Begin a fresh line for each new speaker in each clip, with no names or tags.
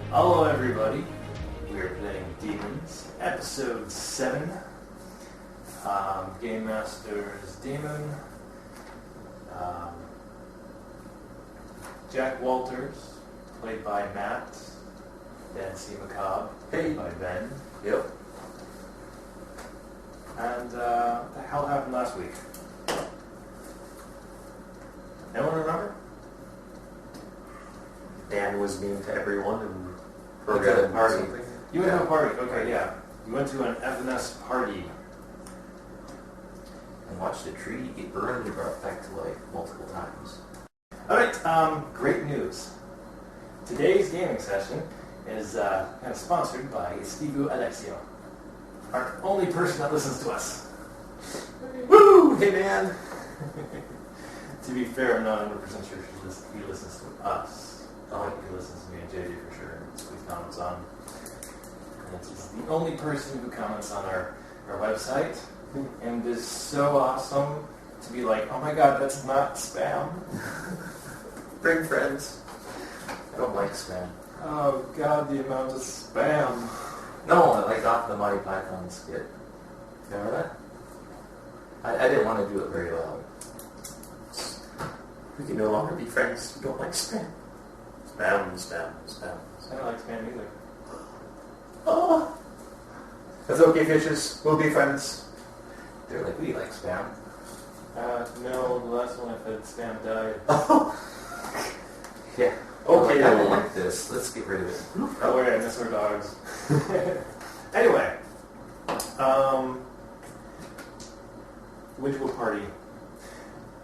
Hello everybody, we are playing Demons, episode 7. Game Master is Demon. Jack Walters, played by Matt. Dan C. McCobb, played by Ben.
Yep.
And what the hell happened last week? Anyone remember?
Dan was mean to everyone and
Okay,
forgot a party.
You went to a party, okay, yeah. You went to an FNS party.
And watched a tree get burned and brought back to life multiple times.
Alright, great news. Today's gaming session is kind of sponsored by Estivo Alexio, our only person that listens to us.
Woo! Hey man!
To be fair, I'm not 100% sure he listens to us.
Oh.
He listens to me and JJ for sure, and he comments on. And he's the only person who comments on our website, and it is so awesome to be like, oh my god, that's not spam.
Bring friends. I don't like spam.
Oh god, the amount of spam.
No, I like off the Mighty Python skit. Remember that? I didn't want to do it very loud. We can no longer be friends who don't like spam. Spam, spam, spam.
I don't like spam either.
Oh! That's okay, fishes. We'll be friends. They're like, we like spam.
No, the last one I fed spam died.
Oh! Yeah. Okay, I don't like this. Let's get rid of it.
Oh wait, I miss our dogs. Anyway, went to a party.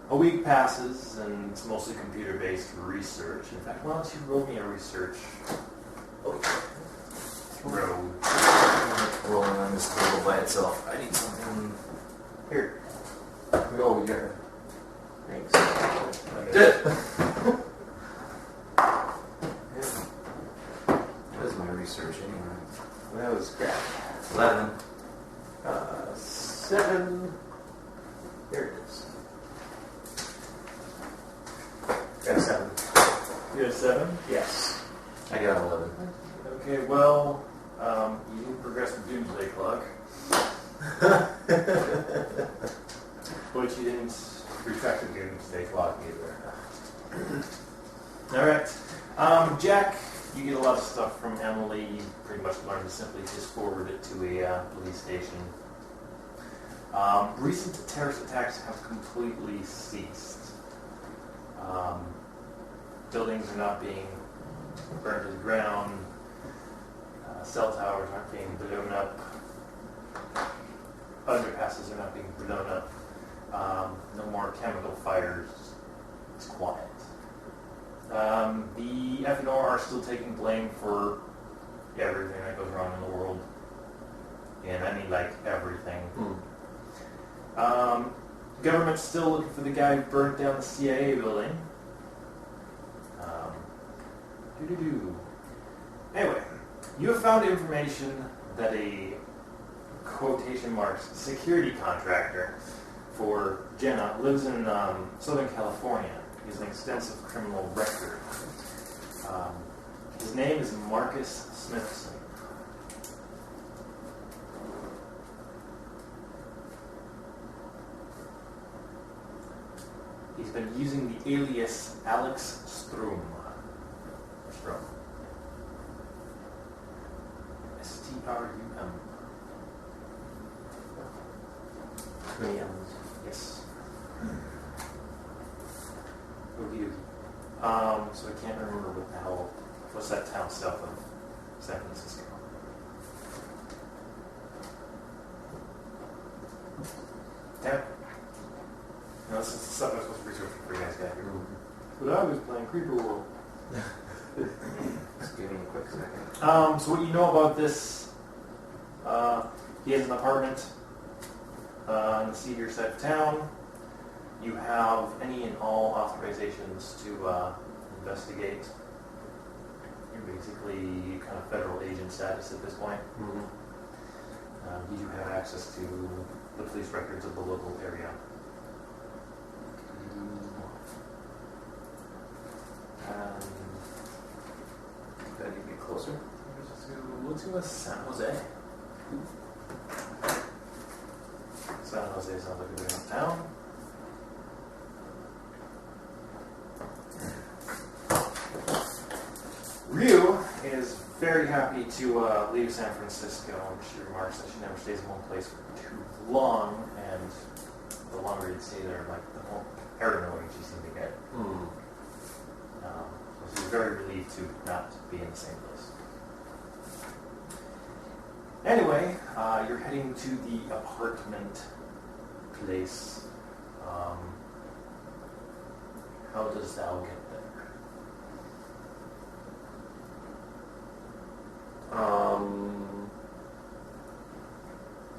A week passes, and it's mostly computer-based research. In fact, why don't you roll me a research roll?
Rolling on this table by itself. I need something. Here. Oh, yeah. Thanks. What is my research anyway?
That was crap.
11.
7.
Here it is. Got a 7.
You got a 7?
Yes. I got 11.
Okay, well, you didn't progress with Doomsday Clock. But you didn't retract the Doomsday Clock either. Alright. Jack, you get a lot of stuff from Emily. You pretty much learn to simply just forward it to a police station. Recent terrorist attacks have completely ceased. Buildings are not being burned to the ground. Cell towers aren't being blown up. Underpasses are not being blown up. No more chemical fires. It's quiet. The FNR are still taking blame for everything that goes wrong in the world. And I mean like everything. Government's still looking for the guy who burned down the CIA building. Anyway, you have found information that a quotation marks security contractor for Jenna lives in Southern California. He has an extensive criminal record. His name is Marcus Smithson. He's been using the alias Alex Strum. S-T-R-U-M.
How many M's?
Yes. Okie so I can't remember what the hell. What's that town south of San Francisco? Damn. No, this is the stuff I was supposed to research for you guys got here. But I was playing Creeper World.
Just give me a quick second.
So what you know about this, he has an apartment in the Cedar side of town. You have any and all authorizations to investigate. You're basically kind of federal agent status at this point. You do have access to the police records of the local area.
Gotta get closer.
Angeles, San Jose. San Jose sounds like a big enough town. Ryuu is very happy to leave San Francisco, and she remarks that she never stays in one place for too long, and the longer you'd stay there, like, the more paranoid she seemed to get. So she's very relieved to not be in the same place. Anyway, you're heading to the apartment place. How does thou get there?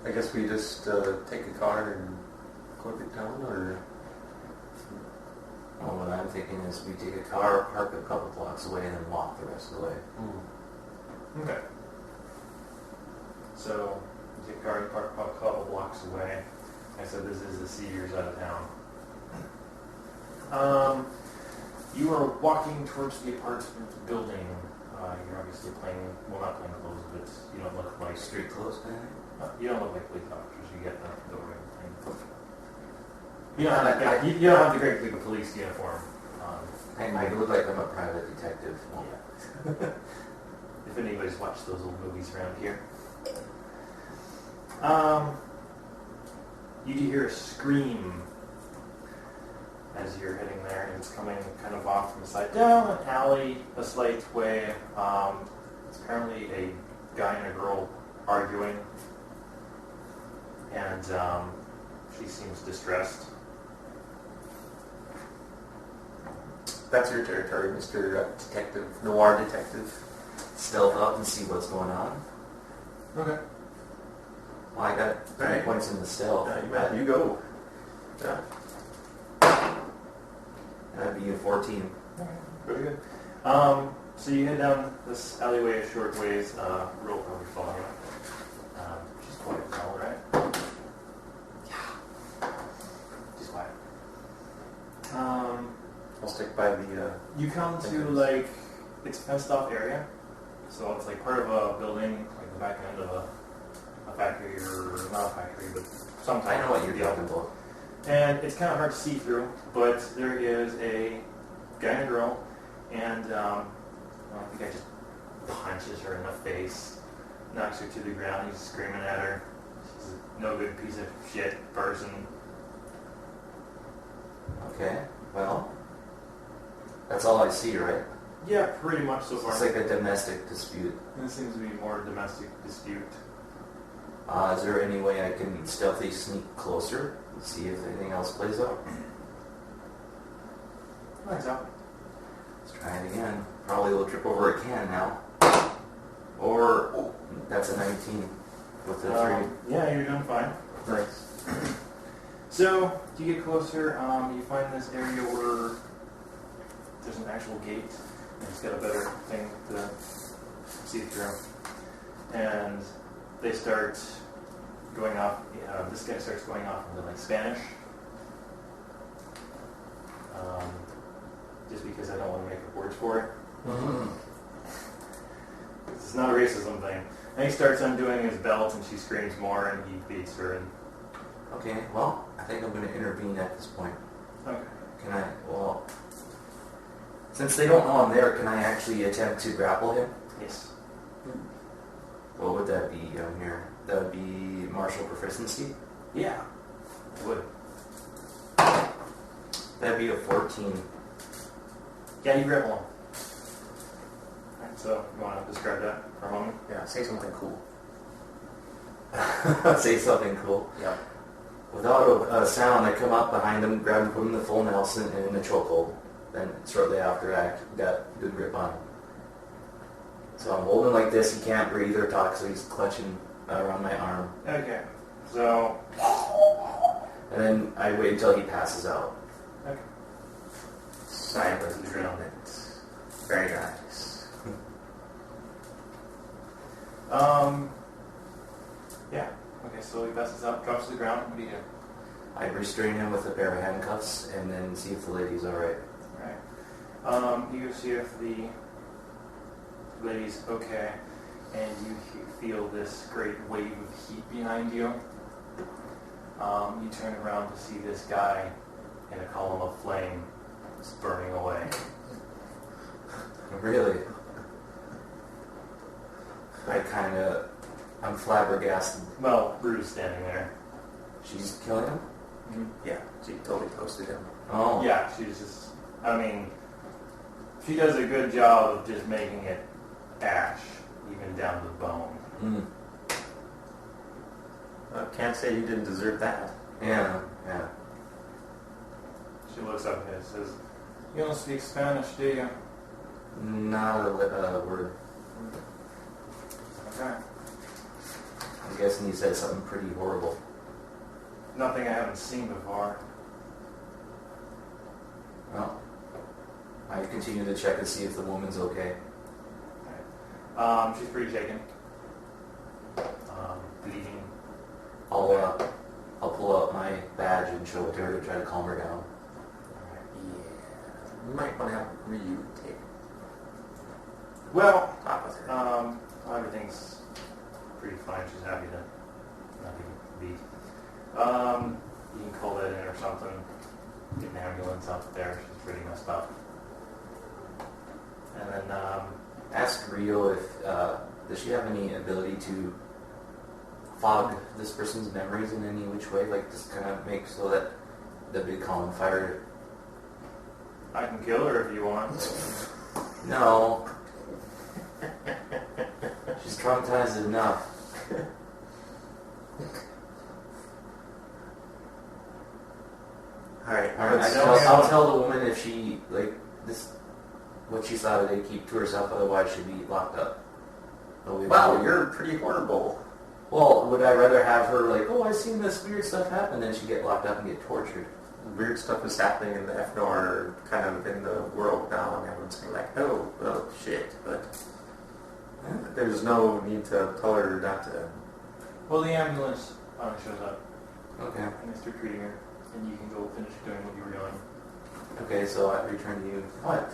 I guess we just take a car and go to town, or...
Well, what I'm thinking is we take a car, park a couple blocks away, and then walk the rest of the way.
Okay. So, you take a car, you park a couple blocks away. I said this is the Cedars out of town. You are walking towards the apartment building. You're obviously playing, well, not playing clothes, but you don't look like
Street clothes, man.
You don't look like police officers. You get out the door and you don't have the great big police uniform on.
I look like I'm a private detective.
Yeah. If anybody's watched those old movies around here. You do hear a scream as you're heading there, and it's coming kind of off from the side down an alley, a slight way. It's apparently a guy and a girl arguing, and she seems distressed.
That's your territory, Mr. Detective, Noir Detective.
Stealth up and see what's going on.
Okay.
Well, I got 3 points in the stealth.
You go. Yeah.
That'd be a 14.
Very good. So you head down this alleyway a short ways, real probably following you. She's quiet as hell, right? Yeah. She's quiet.
I'll stick by the...
You come to, like, it's a fenced off area. So it's like part of a building, like the back end of a factory, or not a factory, but some
I
type
know what
of
you're
deal.
talking about.
And it's kind of hard to see through, but there is a guy and a girl, and I think the guy just punches her in the face, knocks her to the ground. He's screaming at her. She's a no good piece of shit person.
Okay, well, that's all I see, right?
Yeah, pretty much so far.
It's like a domestic dispute.
This seems to be more a domestic dispute.
Is there any way I can stealthily sneak closer and see if anything else plays out?
I think so.
Let's try it again. Probably will trip over a can now. Or, that's a 19 with the 3.
Yeah, you're doing fine.
Nice.
So, you get closer, you find this area where there's an actual gate, and it's got a better thing to see through. And they start going off, this guy starts going off into like Spanish. Just because I don't want to make up words for it.
Mm-hmm.
It's not a racism thing. And he starts undoing his belt, and she screams more, and he beats her. And
Okay, well, I think I'm going to intervene at this point.
okay.
Can I, well, since they don't know I'm there, can I actually attempt to grapple him?
Yes.
What would that be here? That would be martial proficiency?
Yeah. I would.
That'd be a 14.
Yeah, you grab one. Alright, so you want to describe that for a moment?
Yeah, say something cool.
Say something cool.
Yeah.
Without a sound, I come up behind him, grab him, put him in the full Nelson and in the chokehold. Then shortly after, I got a good grip on him. So I'm holding like this. He can't breathe or talk, so he's clutching around my arm.
Okay. So.
And then I wait until he passes out.
Okay.
Silent
the ground.
Very nice.
Yeah. Okay, so he passes out, drops to the ground. What do you do?
I restrain him with a pair of handcuffs and then see if the lady's alright.
Alright. You go see if the lady's okay. and you feel this great wave of heat behind you. You turn around to see this guy in a column of flame just burning away.
Really? I'm flabbergasted.
Well, Ryu's standing there.
She's killing him?
Mm-hmm.
Yeah, she totally toasted him.
Oh.
Yeah, she's just, I mean, she does a good job of just making it ash, even down to the bone.
Mm.
Can't say you didn't deserve that.
Yeah.
She looks up at him and says, "You don't speak Spanish, do you?"
Not a word.
Okay.
I'm guessing you said something pretty horrible.
Nothing I haven't seen before.
Well, I continue to check and see if the woman's okay.
She's pretty shaken. Bleeding.
I'll pull out my badge and show it to her to try to calm her down.
Yeah. You might want to have Ryuu take
Well,
top with her.
everything's pretty fine. She's happy to not be beat. You can call that in or something. Get an ambulance up there. She's pretty messed up. And then,
Ask Ryuu if does she have any ability to fog this person's memories in any which way, like just kind of make so that the big column fire.
I can kill her if you want.
No. She's traumatized enough.
Alright,
I'll tell the woman if she, what she saw today, keep to herself, otherwise she'd be locked up.
wow, you're pretty horrible.
Well, would I rather have her I've seen this weird stuff happen, than she get locked up and get tortured?
Weird stuff is happening in the FNOR, kind of in the world now, and everyone's saying oh, well, shit, but there's no need to tell her not to.
Well, the ambulance finally shows up.
Okay.
And they start treating her. And you can go finish doing what you were doing.
Okay, so I return to you. What?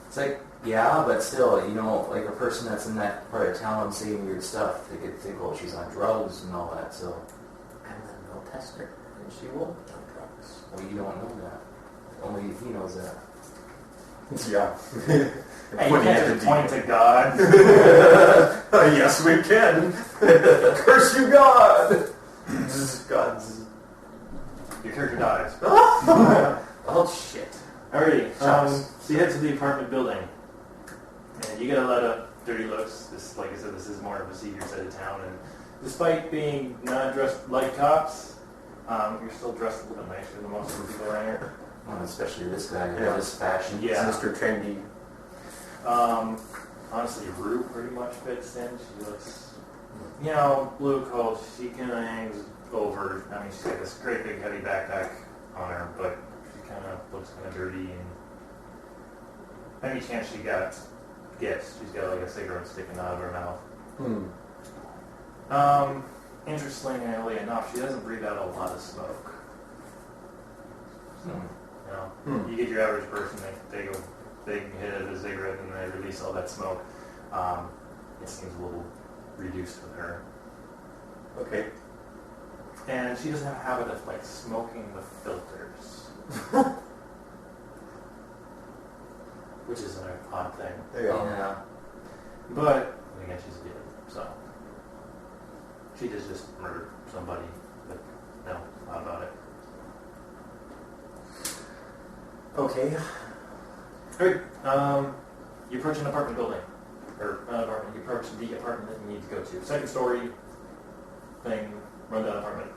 It's yeah, but still, a person that's in that part of town saying weird stuff, they could think, she's on drugs and all that, so.
And then they'll test her, and she will be on drugs.
Well, you don't know that. Only he knows that.
Yeah.
Hey, you can't just point to God.
Yes, we can. Curse you, God. God's.
Your character dies.
Oh, shit.
Alrighty, so you head to the apartment building. And you get a lot of dirty looks. This, like I said, this is more of a secret side of town. And despite being not dressed like cops, you're still dressed a little bit nicer than most of the people around here.
Well, especially this guy in
Yeah.
this fashion.
Yeah.
Mr. Trendy.
Honestly, Ryuu pretty much fits in. She looks, blue coat. She kind of hangs over. I mean, she's got this great big heavy backpack on her, but she kind of looks kind of dirty. And any chance she gets, she's got a cigarette sticking out of her mouth. Interestingly enough, she doesn't breathe out a lot of smoke. So, you get your average person, they go big hit of a cigarette and they release all that smoke. It seems a little reduced with her.
Okay.
And she doesn't have a habit of smoking the filters. Which is an odd thing.
There you go.
Yeah.
But, again, she's a dealer, so. She just murdered somebody, but no, not about it.
Okay.
Alright, you approach an apartment building. Or, not an apartment, you approach the apartment that you need to go to. Second story thing, rundown apartment.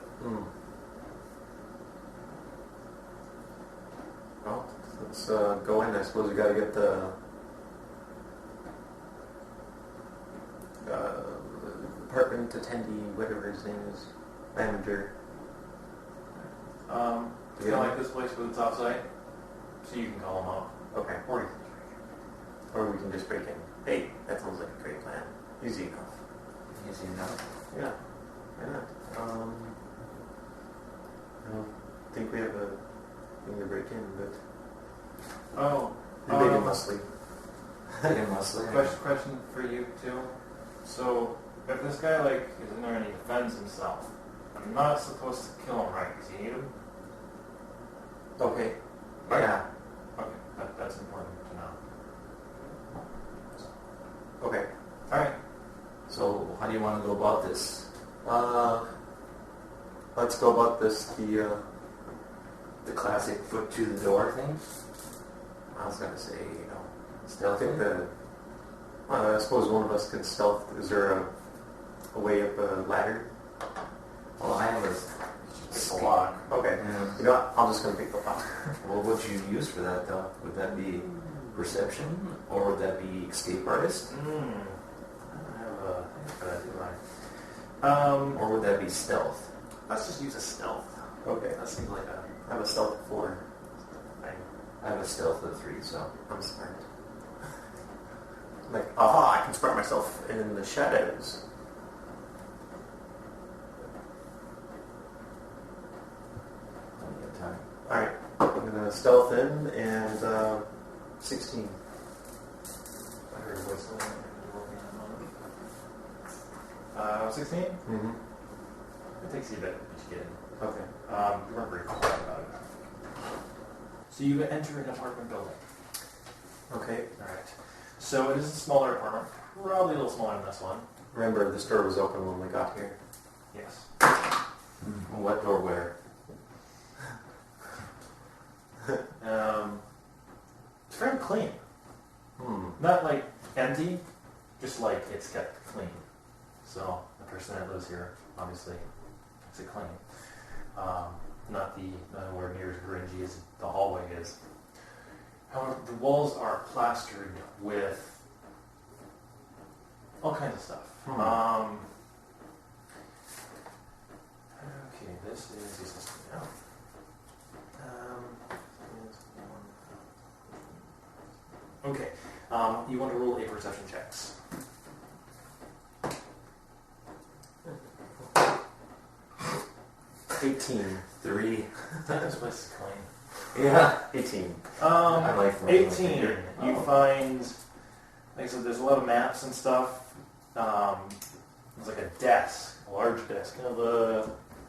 Well, let's go in. I suppose we gotta get the apartment attendee, whatever his name is, manager.
It's kind of like this place, but it's offsite, so you can call them up.
Okay.
Or
we can just break in. Hey, that sounds like a great plan. Easy enough.
Easy enough.
Yeah. Why not? I don't think we have a thing to break in, but
Oh,
big and muscly.
Big and muscly.
question for you too. So, if this guy, like, is in there and he defends himself, I'm not supposed to kill him, right? Because you need him?
Okay.
Yeah.
Okay, that's important to know.
Okay.
Alright.
So how do you want to go about this?
Let's go about this.
The classic foot to the door thing?
I was gonna say, I
Stealth
think
thing?
I suppose one of us can stealth. Is there a way up a ladder?
Well, I have
It's a lock.
Okay.
Yeah.
You know what? I'm just gonna pick the lock.
What would you use for that though? Would that be perception or would that be escape artist?
I don't have a thing for that, do I?
Or would that be stealth?
Let's just use a stealth.
Okay.
That seems like a
I have a stealth 4.
thing.
I have a stealth of 3, so.
I'm smart. Like, aha! I can spread myself in the shadows.
Plenty of time.
Alright, I'm gonna stealth in and 16.
I heard a whistle. 16?
Mm-hmm.
It takes you a bit to get in.
Okay.
You weren't very quiet about it. So you enter an apartment building.
Okay.
Alright. So it is a smaller apartment. Probably a little smaller than this one.
Remember, this door was open when we got here.
Yes.
What door where?
It's very clean. Not like empty, just like it's kept clean. So the person that lives here obviously keeps it clean. Not nowhere near as grungy as the hallway is. However, the walls are plastered with all kinds of stuff. Okay, this is useless now. Okay, you want to roll a perception checks.
18.
3.
This place is clean.
Yeah.
18.
I like throwing my
18.
finger.
You find, like I said, there's a lot of maps and stuff. There's like a desk, a large desk, kind of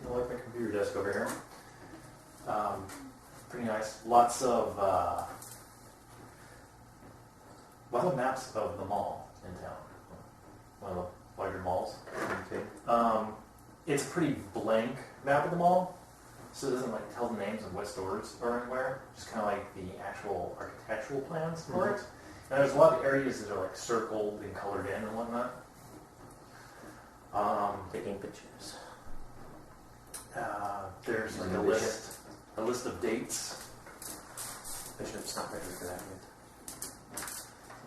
like my computer desk over here. Pretty nice. Lots of maps of the mall in town. One of the larger malls.
Okay.
It's a pretty blank map of the mall, so it doesn't like tell the names of what stores are anywhere. Just kind of like the actual architectural plans for it. And there's a lot of areas that are like circled and colored in and whatnot.
Taking pictures.
There's like a list of dates.
Bishop's not ready for that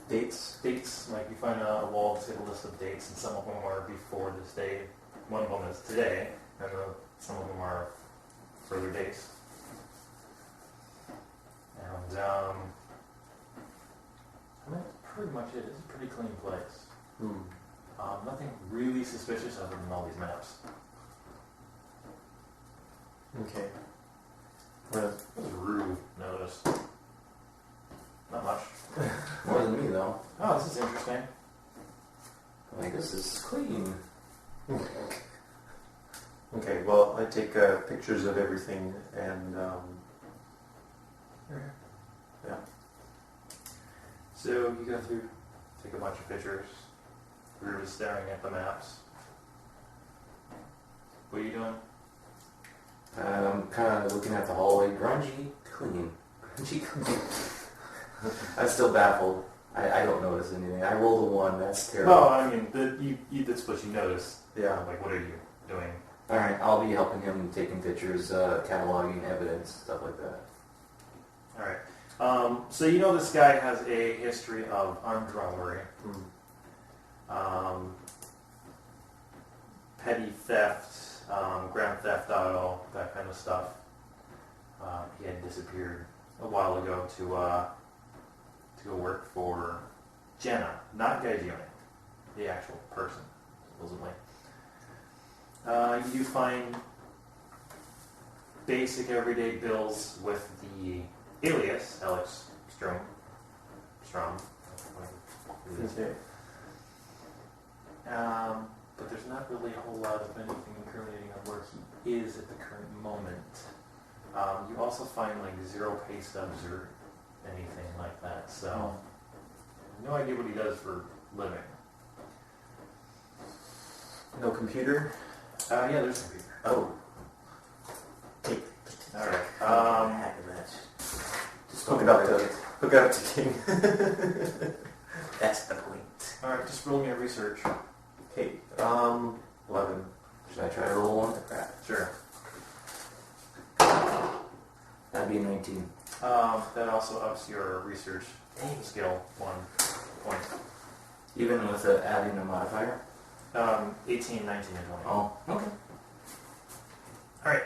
yet.
Dates, like you find a wall that's got a list of dates, and some of them are before this day. One of them is today, and some of them are further dates. And that's pretty much it. It's a pretty clean place. Nothing really suspicious other than all these maps.
Okay.
What does Ryuu notice? Not much.
More than me though.
Oh, this is interesting.
Like, this is clean.
Okay, well, I take pictures of everything and, yeah.
So you go through, take a bunch of pictures. We're just staring at the maps. What are you doing?
I'm kind of looking at the hallway. Grungy, clean. Grungy, clean. I'm still baffled. I don't notice anything. I rolled a 1. That's terrible.
Well, I mean, that's what you notice.
Yeah.
Like, what are you doing?
All right, I'll be helping him taking pictures, cataloging evidence, stuff like that.
All right. So you know this guy has a history of armed robbery, petty theft, grand theft auto, that kind of stuff. He had disappeared a while ago to go work for Jenna, not Gaijone, the actual person, supposedly. You find basic everyday bills with the alias, Alex Strom.
Okay.
but there's not really a whole lot of anything incriminating on where he is at the current moment. You also find like 0 pay stubs or anything like that, so no idea what he does for living.
No computer?
Yeah, there's a computer.
Oh.
Alright.
Just hook it up to King. That's the point.
Alright, just roll me a research.
Okay, 11.
Should I try to roll one?
Crap.
Sure.
That'd be 19.
That also ups your research skill 1 point.
Even with adding a modifier?
18, 19, and 20.
Oh, okay.
Alright.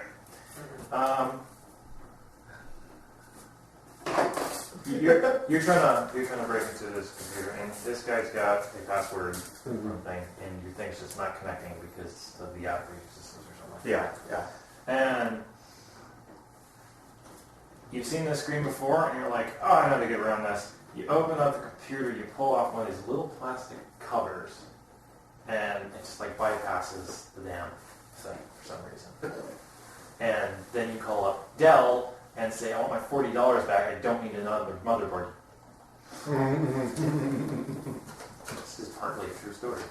You're trying to break into this computer, and this guy's got a password thing, and your thing's just not connecting because of the operating systems or something.
Yeah.
And you've seen this screen before, and you're like, oh, I know how to get around this. You open up the computer, you pull off one of these little plastic covers, and it just like bypasses the damn thing for some reason. And then you call up Dell and say, I want my $40 back, I don't need another motherboard. This is partly a true story.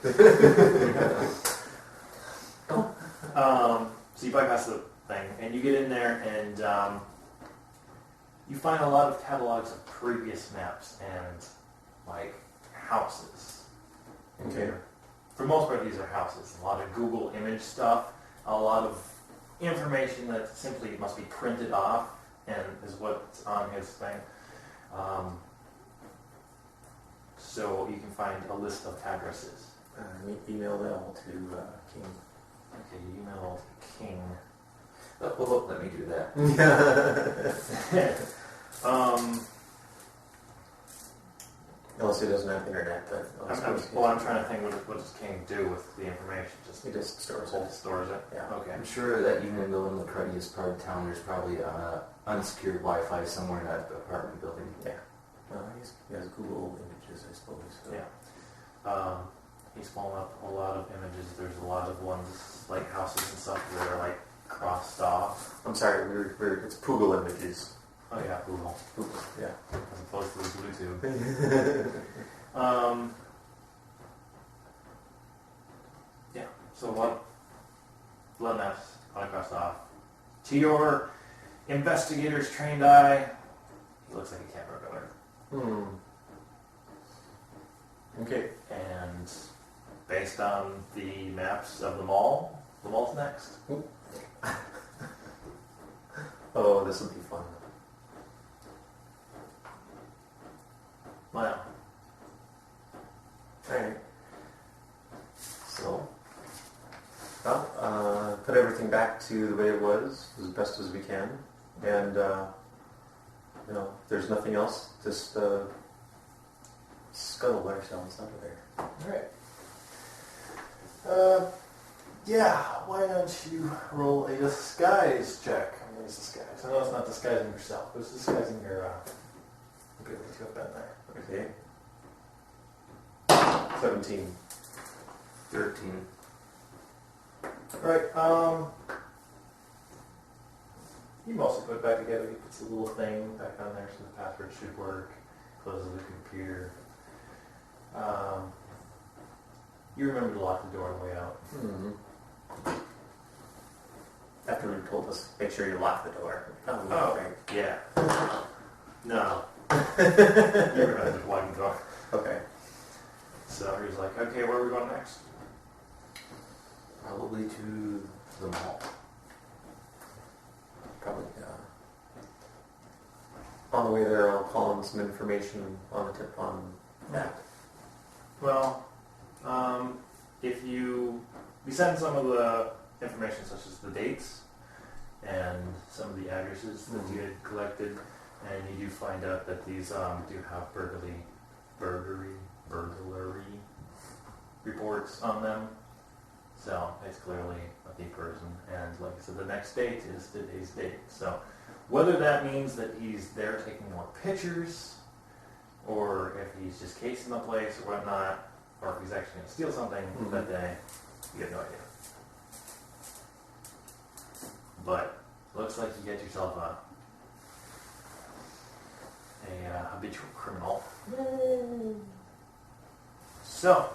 So you bypass the thing, and you get in there, and you find a lot of catalogs of previous maps and, like, houses.
Okay.
For the most part, these are houses. A lot of Google image stuff, a lot of information that simply must be printed off and is what's on his thing. So you can find a list of addresses.
Email that all to King.
Okay, you email King.
Oh, let me do that.
Unless he doesn't have internet, but...
I'm trying to think, what does King do with the information?
He just stores
He
it.
stores it?
Yeah.
Okay.
I'm sure that even though in the cruddiest part of town, there's probably unsecured Wi-Fi somewhere in that apartment building.
Yeah. Well, he has Google images, I suppose. So.
Yeah. He's pulling up a lot of images. There's a lot of ones, like houses and stuff, that are like crossed off.
I'm sorry, it's Google images.
Oh yeah, Google.
Google, yeah.
As opposed to Bluetooth. Yeah, so blood maps all crossed off. To your investigator's trained eye, he looks like a camera builder.
Okay.
And based on the maps of the mall's next.
Oh, this will be fun.
Wow.
Alright. So, put everything back to the way it was as best as we can. And, if there's nothing else, just scuttle ourselves out of there.
Alright. Yeah, why don't you roll a disguise check? I mean, it's disguise. I know it's not disguising yourself, but it's disguising your ability to have been there.
Okay. 17.
13.
Alright, you mostly put it back together. He puts a little thing back on there so the password should work. Closes the computer. You remember to lock the door on the way out.
After you told us, make sure you lock the door.
Oh, yeah. No. You remember to lock the door.
Okay.
So he's like, okay, where are we going next?
Probably to the mall.
Probably, on the way there, I'll call him some information on that.
Well, if you send some of the information, such as the dates and some of the addresses that you had collected, and you do find out that these do have burglary reports on them. So it's clearly a thief person, and like I said, the next date is today's date. So whether that means that he's there taking more pictures, or if he's just casing the place or whatnot, or if he's actually going to steal something that day, you have no idea. But looks like you get yourself a habitual criminal. So,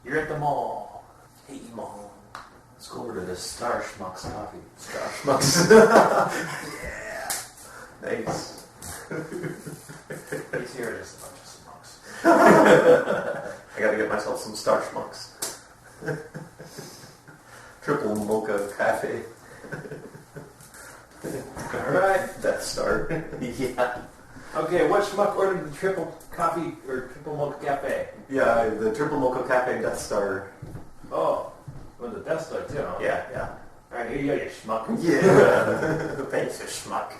you're at the mall.
Hey, Mom. Let's go over to the Star Schmucks coffee.
Star Schmucks. Yeah. Nice.
These here are just a bunch of schmucks.
I gotta get myself some Star Schmucks. Triple mocha cafe.
Alright.
Death Star.
Yeah.
Okay, what schmuck ordered the triple coffee or triple mocha cafe?
Yeah, the triple mocha cafe Death Star.
Oh, well, the Death Star too, huh?
Yeah.
Alright, here you go, you schmuck.
Yeah. Thanks, you schmuck.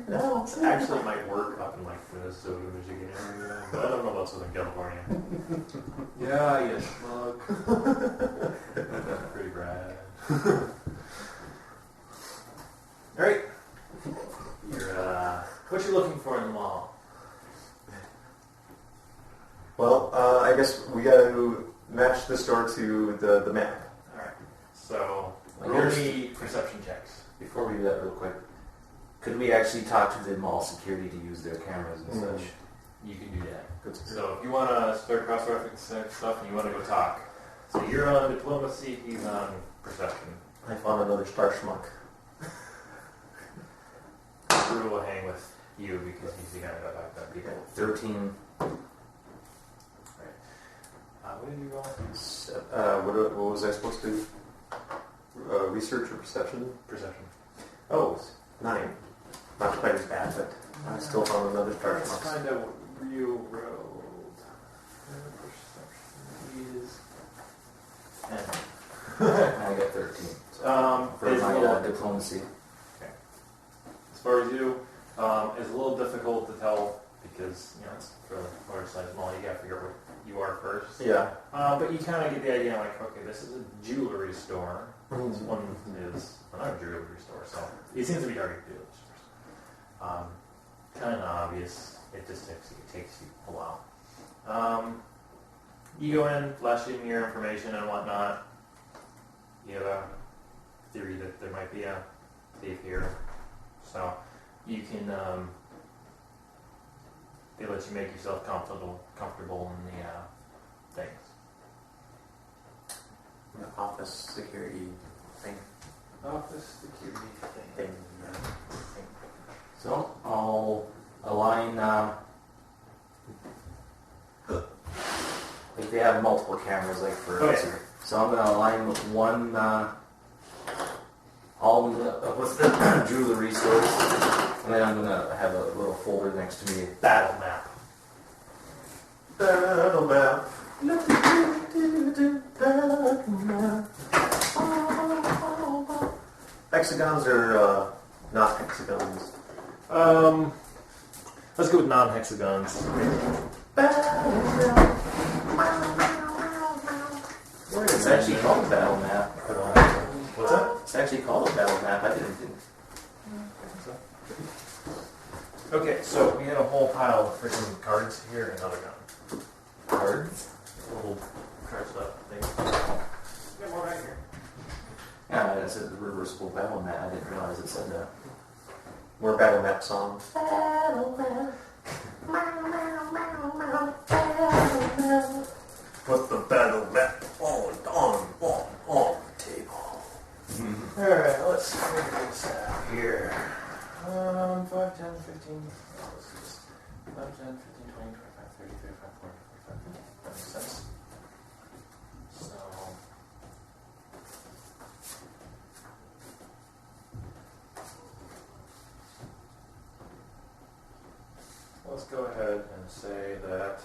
No, it actually might work up in like Minnesota, Michigan area, but I don't know about Southern California. Yeah, you schmuck. That's pretty rad. Alright. What you looking for in the mall?
Well, I guess we gotta match the store to the map.
Alright, so
Like
roll
yours-
me perception checks.
Before we do that real quick, could we actually talk to the mall security to use their cameras and such?
You can do that.
Good.
So if you want to start cross-referencing stuff and you want to go talk, so you're on diplomacy, he's on perception.
I found another Star Schmuck.
Drew will hang with you because he's the guy that got back that people.
13.
What did you roll?
What was I supposed to do? Research or perception?
Perception.
Oh, 9. Not quite as bad, but I still found another Star
Let's
Schmuck.
find out what Ryuu rolled. Perception is 10.
I got 13. So for
it's
my
a little,
diplomacy.
as far as you, it's a little difficult to tell because, you know, it's for a large size mall, you gotta figure out what you are first.
Yeah.
But you kind of get the idea, like, okay, this is a jewelry store. This one is another jewelry store, so it seems to be targeted jewelry stores. Kind of obvious. It just takes you a while. You go in, flash in your information and whatnot. You have a theory that there might be a thief here, so you can. They let you make yourself comfortable in the things.
The office security thing.
Office security thing.
So I'll align. Like they have multiple cameras, like for.
Okay.
So I'm gonna align with one. All with the jewelry stores, and then I'm gonna have a little folder next to me.
Battle map.
Battle map. Hexagons or not hexagons?
Let's go with non-hexagons.
It's actually called a battle map.
What's that?
It's actually called a battle map. I didn't think.
Okay, so we had a whole pile of freaking cards here and another gun.
Cards?
Little card stuff thing. Got more right here.
Yeah, it said the reversible battle map. I didn't realize it said that.
More battle map songs. Put the battle map on the table.
Alright, let's figure this out here. 5, 10, 15. Let's do this. 5, 10, 15, 20, 25, 30, 35, 40, 45, 50. That makes sense. So. Let's go ahead and say that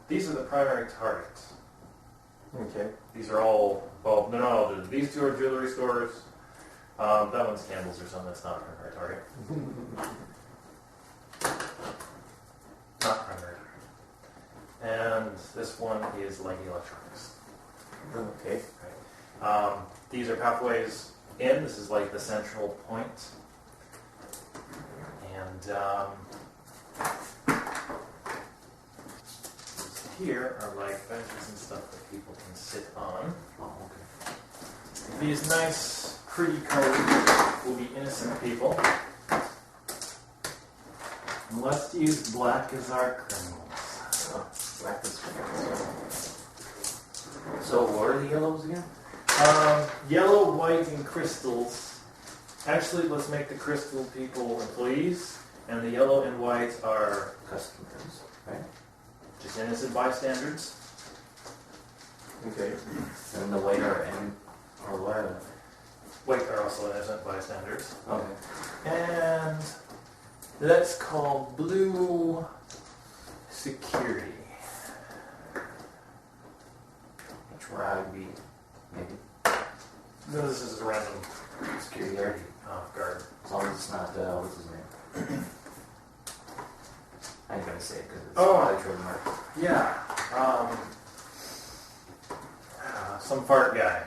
these are the primary targets.
Okay.
These are all, well, no, these two are jewelry stores. That one's candles or something. That's not a primary target. Not primary target. And this one is light electronics.
Okay.
Right. These are pathways in. This is like the central point. And here are like benches and stuff that people can sit on.
Oh, okay.
These nice, pretty colors will be innocent people. And let's use black as our criminals.
Oh, black is fine.
So what are the yellows again?
Yellow, white, and crystals. Actually, let's make the crystal people employees, and the yellow and white are
Customers, right?
just innocent bystanders.
Okay.
And the white are N, or what are
White are also innocent bystanders.
they? Okay.
And let's call blue security.
Which where I would be, maybe,
No, this is a random
security guard.
guard.
As long as it's not, what's his name? I ain't gonna say it because it's
Oh.
probably trademark.
Yeah. Some fart guy.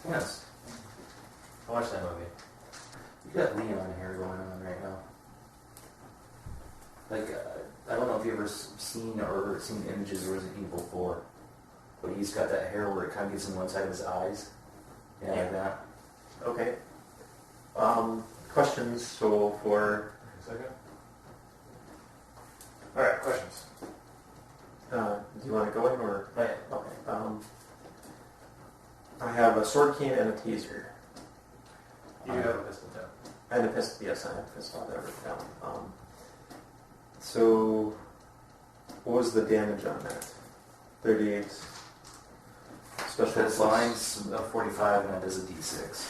Yes.
I watched that movie.
You got Leon hair going on right now. Like, I don't know if you've ever seen images of Resident Evil 4, but he's got that hair where it kind of gets in one side of his eyes. Yeah, like that.
Okay. Questions, so for...
A second. Alright, questions.
do you want to go in or...
Right.
Okay. I have a sword cane and a taser.
You do have a pistol too.
And a pistol, yes, I have a pistol, I've written down. So, what was the damage on that? 38 special
This line's 45 and that is a D6.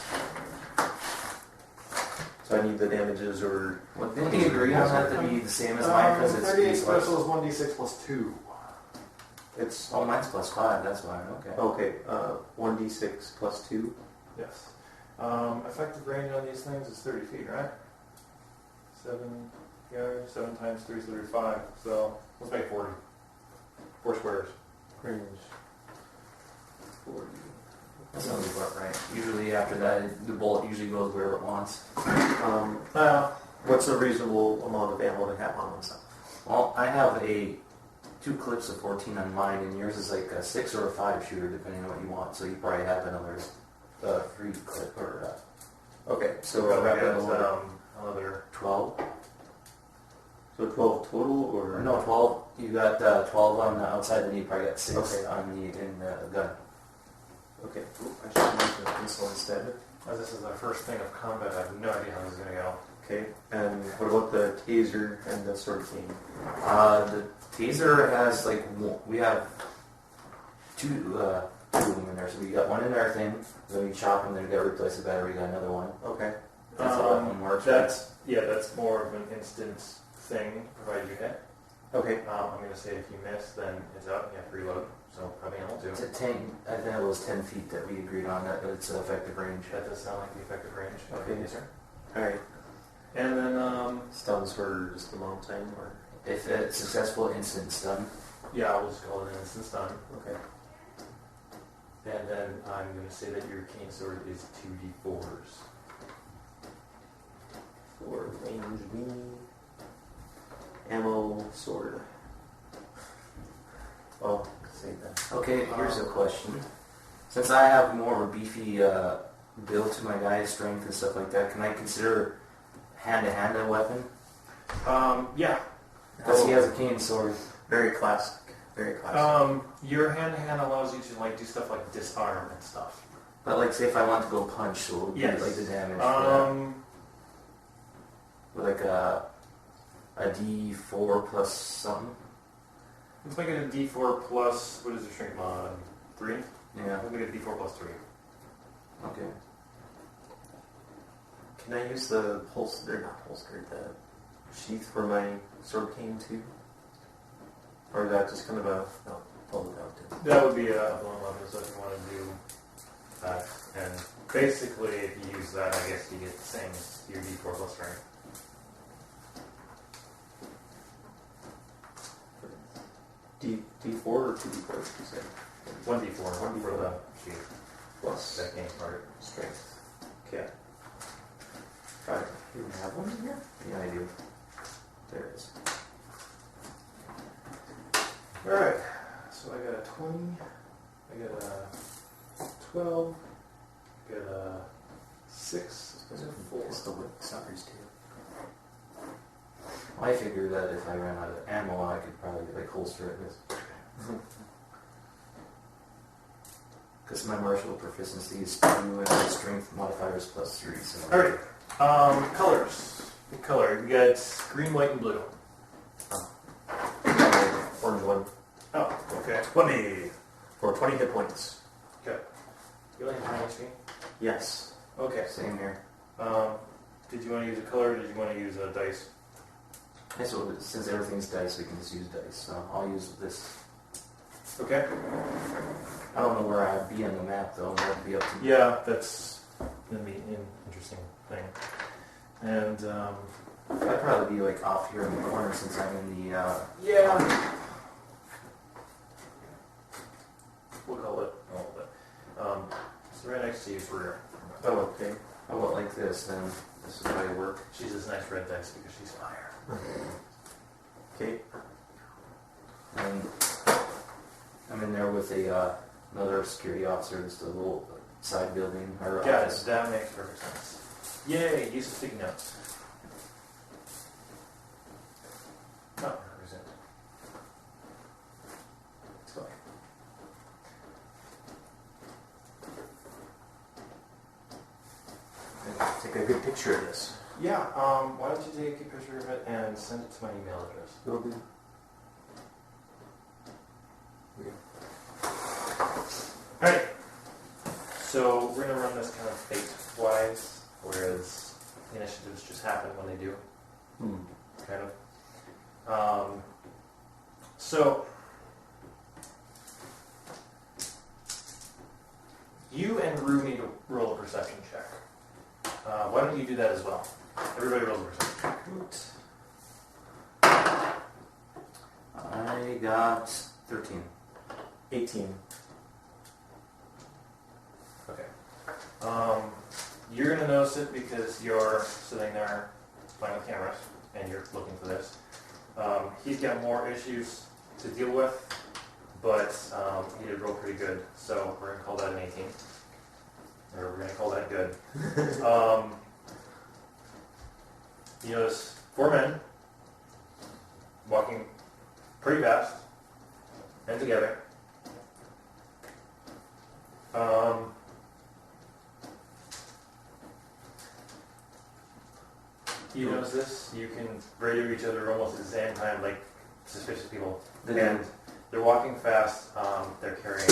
So I need the damages or...
Well, didn't we agree on that to be the same as mine because it's
38
D6?
special is 1d6 plus 2.
It's...
Oh, mine's plus 5, that's fine, okay.
Okay, 1d6 plus 2.
Yes. Effective range on these things is 30 feet, right? 7 yards, 7 times 3 is 35. So let's make 40. 4 squares.
Range. 40.
That sounds about right. Usually after that, the bullet usually goes where it wants.
What's a reasonable amount of ammo to have on myself?
Well, I have 2 clips of 14 on mine, and yours is like a 6 or a 5 shooter, depending on what you want. So you probably have another 3 clip or
Okay, so
So
I'll
we
wrap
got
it over.
another
12.
So 12 total, or...
Or no, 12. You got 12 on the outside, then you probably got 6
Okay.
in the gun.
Okay, ooh, I should use the pencil instead.
As this is our first thing of combat, I have no idea how this is going to go.
Okay, and what about the taser and the sword cane?
The taser has we have 2 of them in there. So we got one in our thing, then we chop them, then we got to replace the battery, we got another one.
Okay.
That's how that one works.
That's more of an instant thing, provided you hit.
Okay.
I'm going to say if you miss, then it's out, you have to reload. So probably ammo too.
It's a 10, I think it was 10 feet that we agreed on, that it's effective range.
That does sound like the effective range.
Okay.
Yes, sir.
Alright.
And then,
Stuns for just a long time, or...
If it's successful, instant stun.
yeah, we'll just call it an instant stun.
Okay.
And then I'm going to say that your cane sword is 2d4s.
For range B. Ammo, sword. Oh, save that.
Okay, here's a question. Since I have more of a beefy build to my guy's strength and stuff like that, can I consider hand-to-hand a weapon?
Yeah.
Because he has a cane sword.
Very classic. Very classic.
Your hand-to-hand allows you to do stuff like disarm and stuff.
But say if I want to go punch, so it would be
Yes.
the damage for that. With a D4 plus something.
Let's make it a d4 plus, what is your strength mod? 3?
Yeah.
We'll make it a d4 plus 3.
Okay.
Can I use the the sheath for my sword cane too? Or is that just kind of a... No, pull it out too.
That would be a blown weapon, so if you want to do that. And basically, if you use that, I guess you get the same as your d4 plus strength.
D4 or 2D4, you said?
1d4, 1 for the sheath.
Plus
That game part.
strength. Okay. Got it.
You have one in here? Yeah, I do. There it is.
Alright, so I 12. Got a 6.
There's a
4.
pistol with suckers too.
I figured that if I ran out of ammo, I could probably like holster it with. Because my martial proficiency is 2 and my strength modifier is +3. So.
Alright. Colors. What color? We got green, white, and blue.
Orange one.
Oh, okay.
20 for 20 hit points.
Okay. You only have 9 HP?
Yes.
Okay.
Same here.
Did you want to use a color or did you want to use a dice?
Okay, so since everything's dice, we can just use dice. So I'll use this.
Okay.
I don't know where I'd be on the map though. That'd be up to you.
Yeah, that's going to be an interesting thing. And,
I'd probably be like off here in the corner since I'm in the.
yeah. We'll call it a little bit. So right next to you for rear.
Oh, okay.
How about like this then? This is how you work.
She's this nice red dice because she's fire.
Okay.
And I'm in there with another security officer. Just a little side building or
Yeah,
office.
that makes perfect sense. Yay, use of sticky notes. Not represent. It's fine.
Take a good picture of this.
Yeah, why don't you take a picture of it and send it to my email address?
Will do.
Alright, so we're going to run this kind of fate-wise, whereas initiatives just happen when they do, kind of. So, you and Ryuu need to roll a perception check. Why don't you do that as well? Everybody rolls a perception check.
I got 13.
18.
Okay. You're going to notice it because you're sitting there playing with cameras and you're looking for this. He's got more issues to deal with, but he did roll pretty good, so we're going to call that an 18. Or we're going to call that good. You notice 4 men walking pretty fast and together. You notice this? You can radio each other almost at the same time, like suspicious people. And they're walking fast. They're carrying,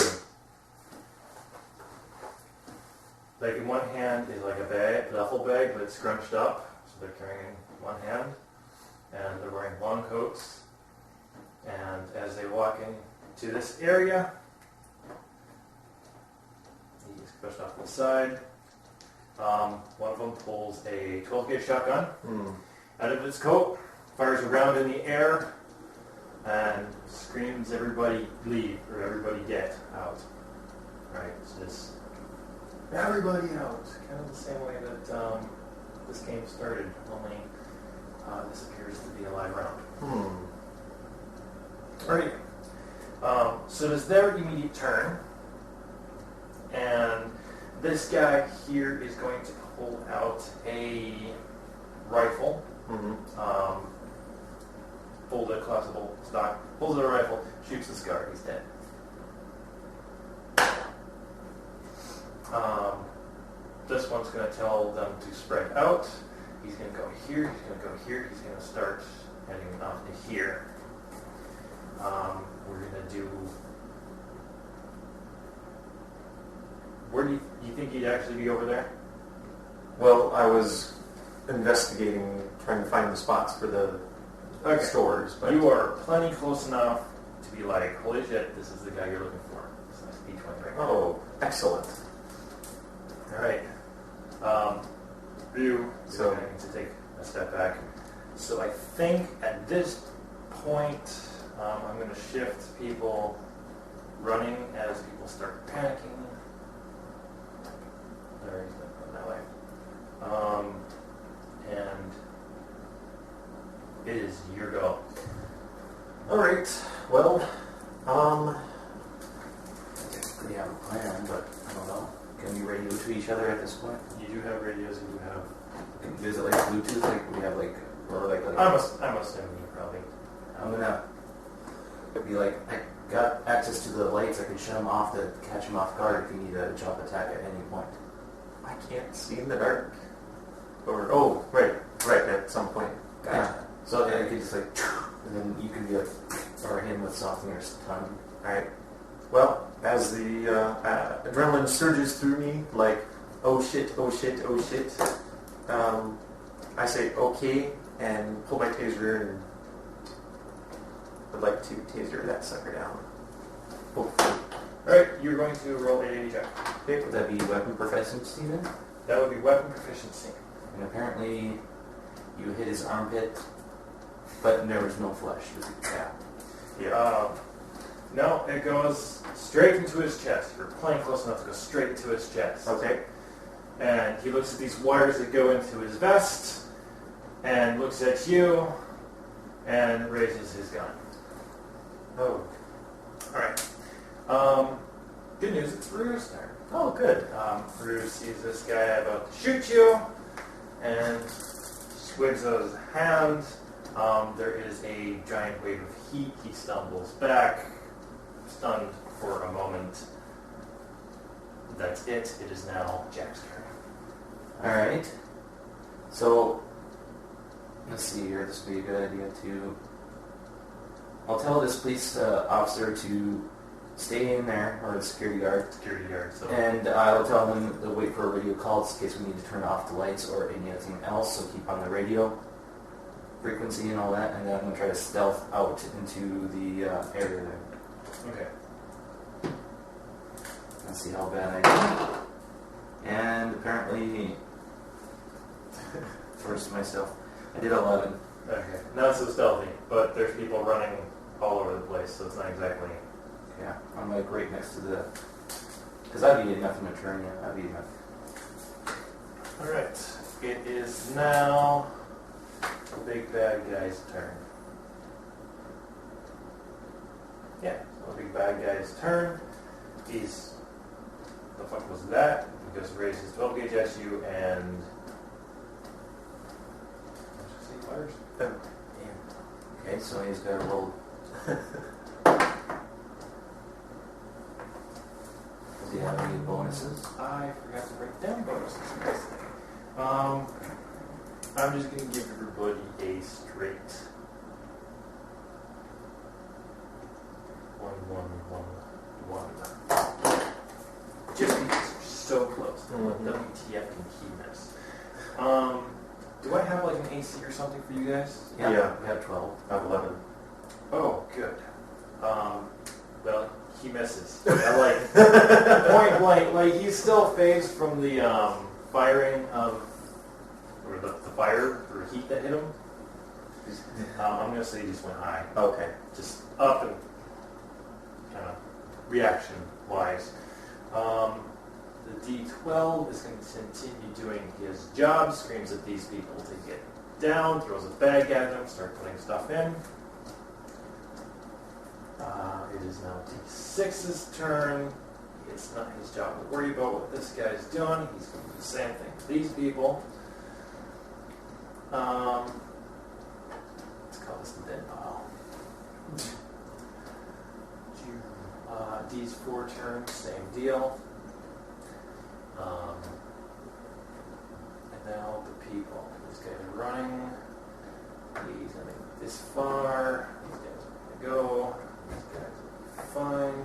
like in one hand is like a bag, duffel bag, but it's scrunched up. So they're carrying in one hand, and they're wearing long coats. And as they walk into this area, he's pushed off to the side. One of them pulls a 12-gauge shotgun out of his coat, fires a round in the air, and screams, "Everybody leave," or "Everybody get out." Right? So it's everybody out. Kind of the same way that this game started, only this appears to be a live round. Alright. So it is their immediate turn, and this guy here is going to pull out a rifle, folded collapsible stock, pulls out a rifle, shoots this guard, he's dead. This one's going to tell them to spread out. He's going to go here, he's going to go here, he's going to start heading off to here. We're going to do... Where do you think he'd actually be over there?
Well, I was investigating, trying to find the spots for the stores. But
you are plenty close enough to be like, holy shit, this is the guy you're looking for. This is P20 right now.
Oh, excellent.
All right. Ryuu,
So-
you're going to take a step back. So I think at this point, I'm going to shift people running as people start panicking. There, he's going that way. And it is your go.
All right. Well,
We have a plan, but I don't know. Can we radio to each other at this point?
You do have radios, you do have...
Is it like Bluetooth? Like we have like, or like...
I'm assuming you probably...
I'm gonna be like, I got access to the lights, I can shut them off to catch them off guard if you need a jump attack at any point.
I can't see in the dark. Or right, at some point. Gotcha.
Yeah. So yeah, you can just like, and then you can be like, or him with something or tongue.
Alright. Well, as the adrenaline surges through me, like, oh shit, oh shit, oh shit, I say okay and pull my taser and would like to taser that sucker down. Hopefully.
Alright, you're going to roll a 80 check.
Okay, would that be weapon proficiency then?
That would be weapon proficiency.
And apparently you hit his armpit, but there was no flesh.
Yeah. No, it goes straight into his chest. You're playing close enough to go straight into his chest.
Okay.
And he looks at these wires that go into his vest, and looks at you, and raises his gun.
Oh.
Alright. Good news, it's Ryuu's turn.
Oh, good.
Ryu sees this guy about to shoot you, and squigs out his hand. There is a giant wave of heat. He stumbles back, stunned for a moment. That's it. It is now Jack's turn.
Alright. So, let's see here. This would be a good idea to... I'll tell this police officer to stay in there, or the security guard.
So.
And I'll tell him to wait for a radio call in case we need to turn off the lights or anything else, so keep on the radio frequency and all that, and then I'm going to try to stealth out into the area there.
Okay.
Let's see how bad I do. And apparently, first myself, I did 11.
Okay. Not so stealthy, but there's people running all over the place, so it's not exactly...
Yeah, I'm like right next to the... Because I'd be enough in a turn, yeah, I'd be enough.
Alright. It is now the big bad guy's turn. Yeah, so the big bad guy's turn. He's... The fuck was that? He just raised his 12 gauge at you and... He fires.
Okay, so he's got to roll... Does he have any bonuses?
I forgot to write down bonuses for this thing. I'm just going to give everybody a straight 1, 1, 1, 1. Just because we're so close.
Mm-hmm.
WTF can he miss? Do I have like an AC or something for you guys?
Yeah.
We have 12.
I have 11.
Oh, good. Well, he misses. I like point blank. Like he's still phased from the firing of, or the fire or heat that hit him. I'm gonna say he just went high.
Okay.
Just up and kind of reaction wise. The D12 is going to continue doing his job. Screams at these people to get down. Throws a bag at them. Start putting stuff in. It is now D6's turn. It's not his job to worry about what this guy's doing. He's going to do the same thing to these people. Let's call this the dead pile. D's 4 turn, same deal. And now the people. This guy's running. He's going to get this far. These guys are going to go. These guys are fine.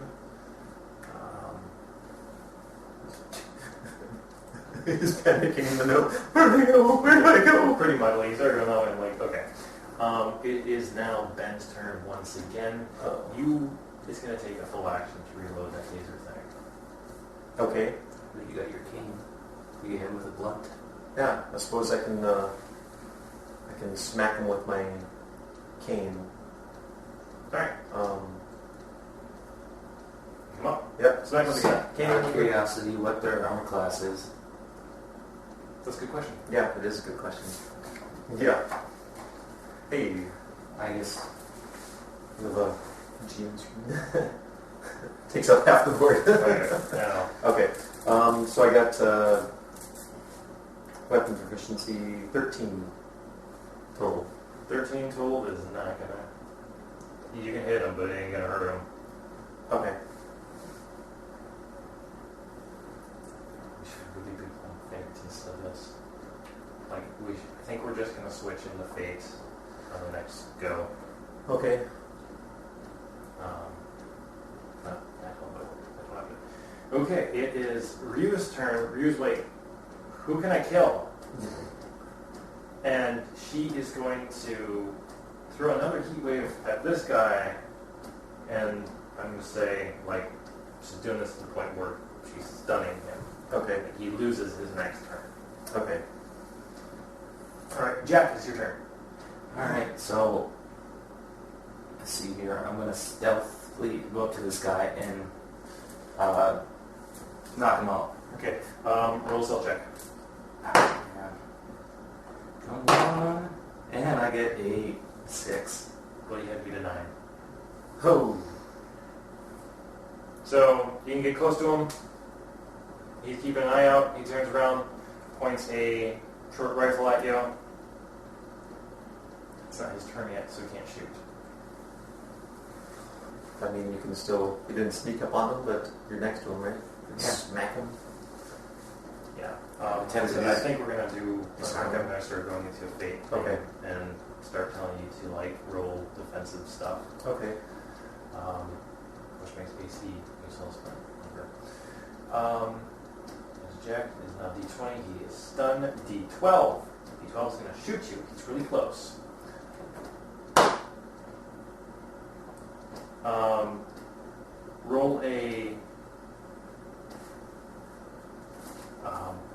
He's panicking in the middle. Where do I go? Where do I go?
Pretty much. Like, he's already run out and like, okay. It is now Ben's turn once again. It's going to take a full action to reload that taser thing.
Okay.
You got your cane. You get hit with a blunt.
Yeah, I suppose I can smack him with my cane.
Alright. Come on.
Yep.
Smack him with the gun.
Cane.
Out of curiosity, what their armor class is.
That's a good question.
Yeah, it is a good question. Yeah. Hey.
I guess.
With a jeans. Takes up half the board.
Okay. Now,
Okay. So I got weapon proficiency 13 total.
13 total is not gonna... You can hit him, but it ain't gonna hurt him.
Okay.
We should really be playing Fate instead of this. Like, I think we're just gonna switch into Fate on the next go.
Okay.
Not tackle, but weapon. Okay, it is Ryu's turn. Ryu's wait. Who can I kill? And she is going to throw another heat wave at this guy, and I'm going to say, like, she's doing this to the point where she's stunning him.
Okay.
He loses his next turn.
Okay.
Alright, Jack, it's your turn.
Alright, so let's see here. I'm gonna stealthily go up to this guy and knock him out.
Okay, roll a stealth check.
Come on. And I get a 6.
Well, you have to beat a 9.
Oh.
So, you can get close to him. He's keeping an eye out. He turns around, points a short rifle at you. It's not his turn yet, so he can't shoot.
I mean, you can still... You didn't sneak up on him, but you're next to him, right?
Yeah.
Smack him.
Yeah.
I
I think we're going to do... I'm going to start going into a fate thing
Okay.
and start telling you to, like, roll defensive stuff.
Okay.
Which makes AC useless, but whatever. Jack is now D20. He is stunned. D12. D12 is going to shoot you. He's really close. Roll a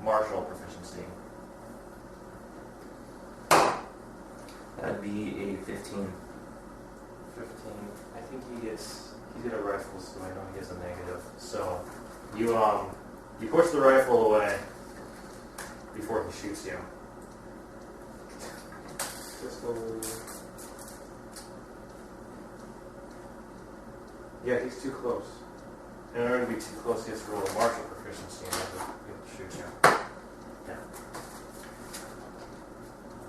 martial proficiency.
That'd be a 15.
15. I think he's got a rifle, so I know he has a negative. So you push the rifle away before he shoots you. Yeah, he's too close. In order to be too close, he has to roll a martial proficiency and he'll shoot you. Yeah.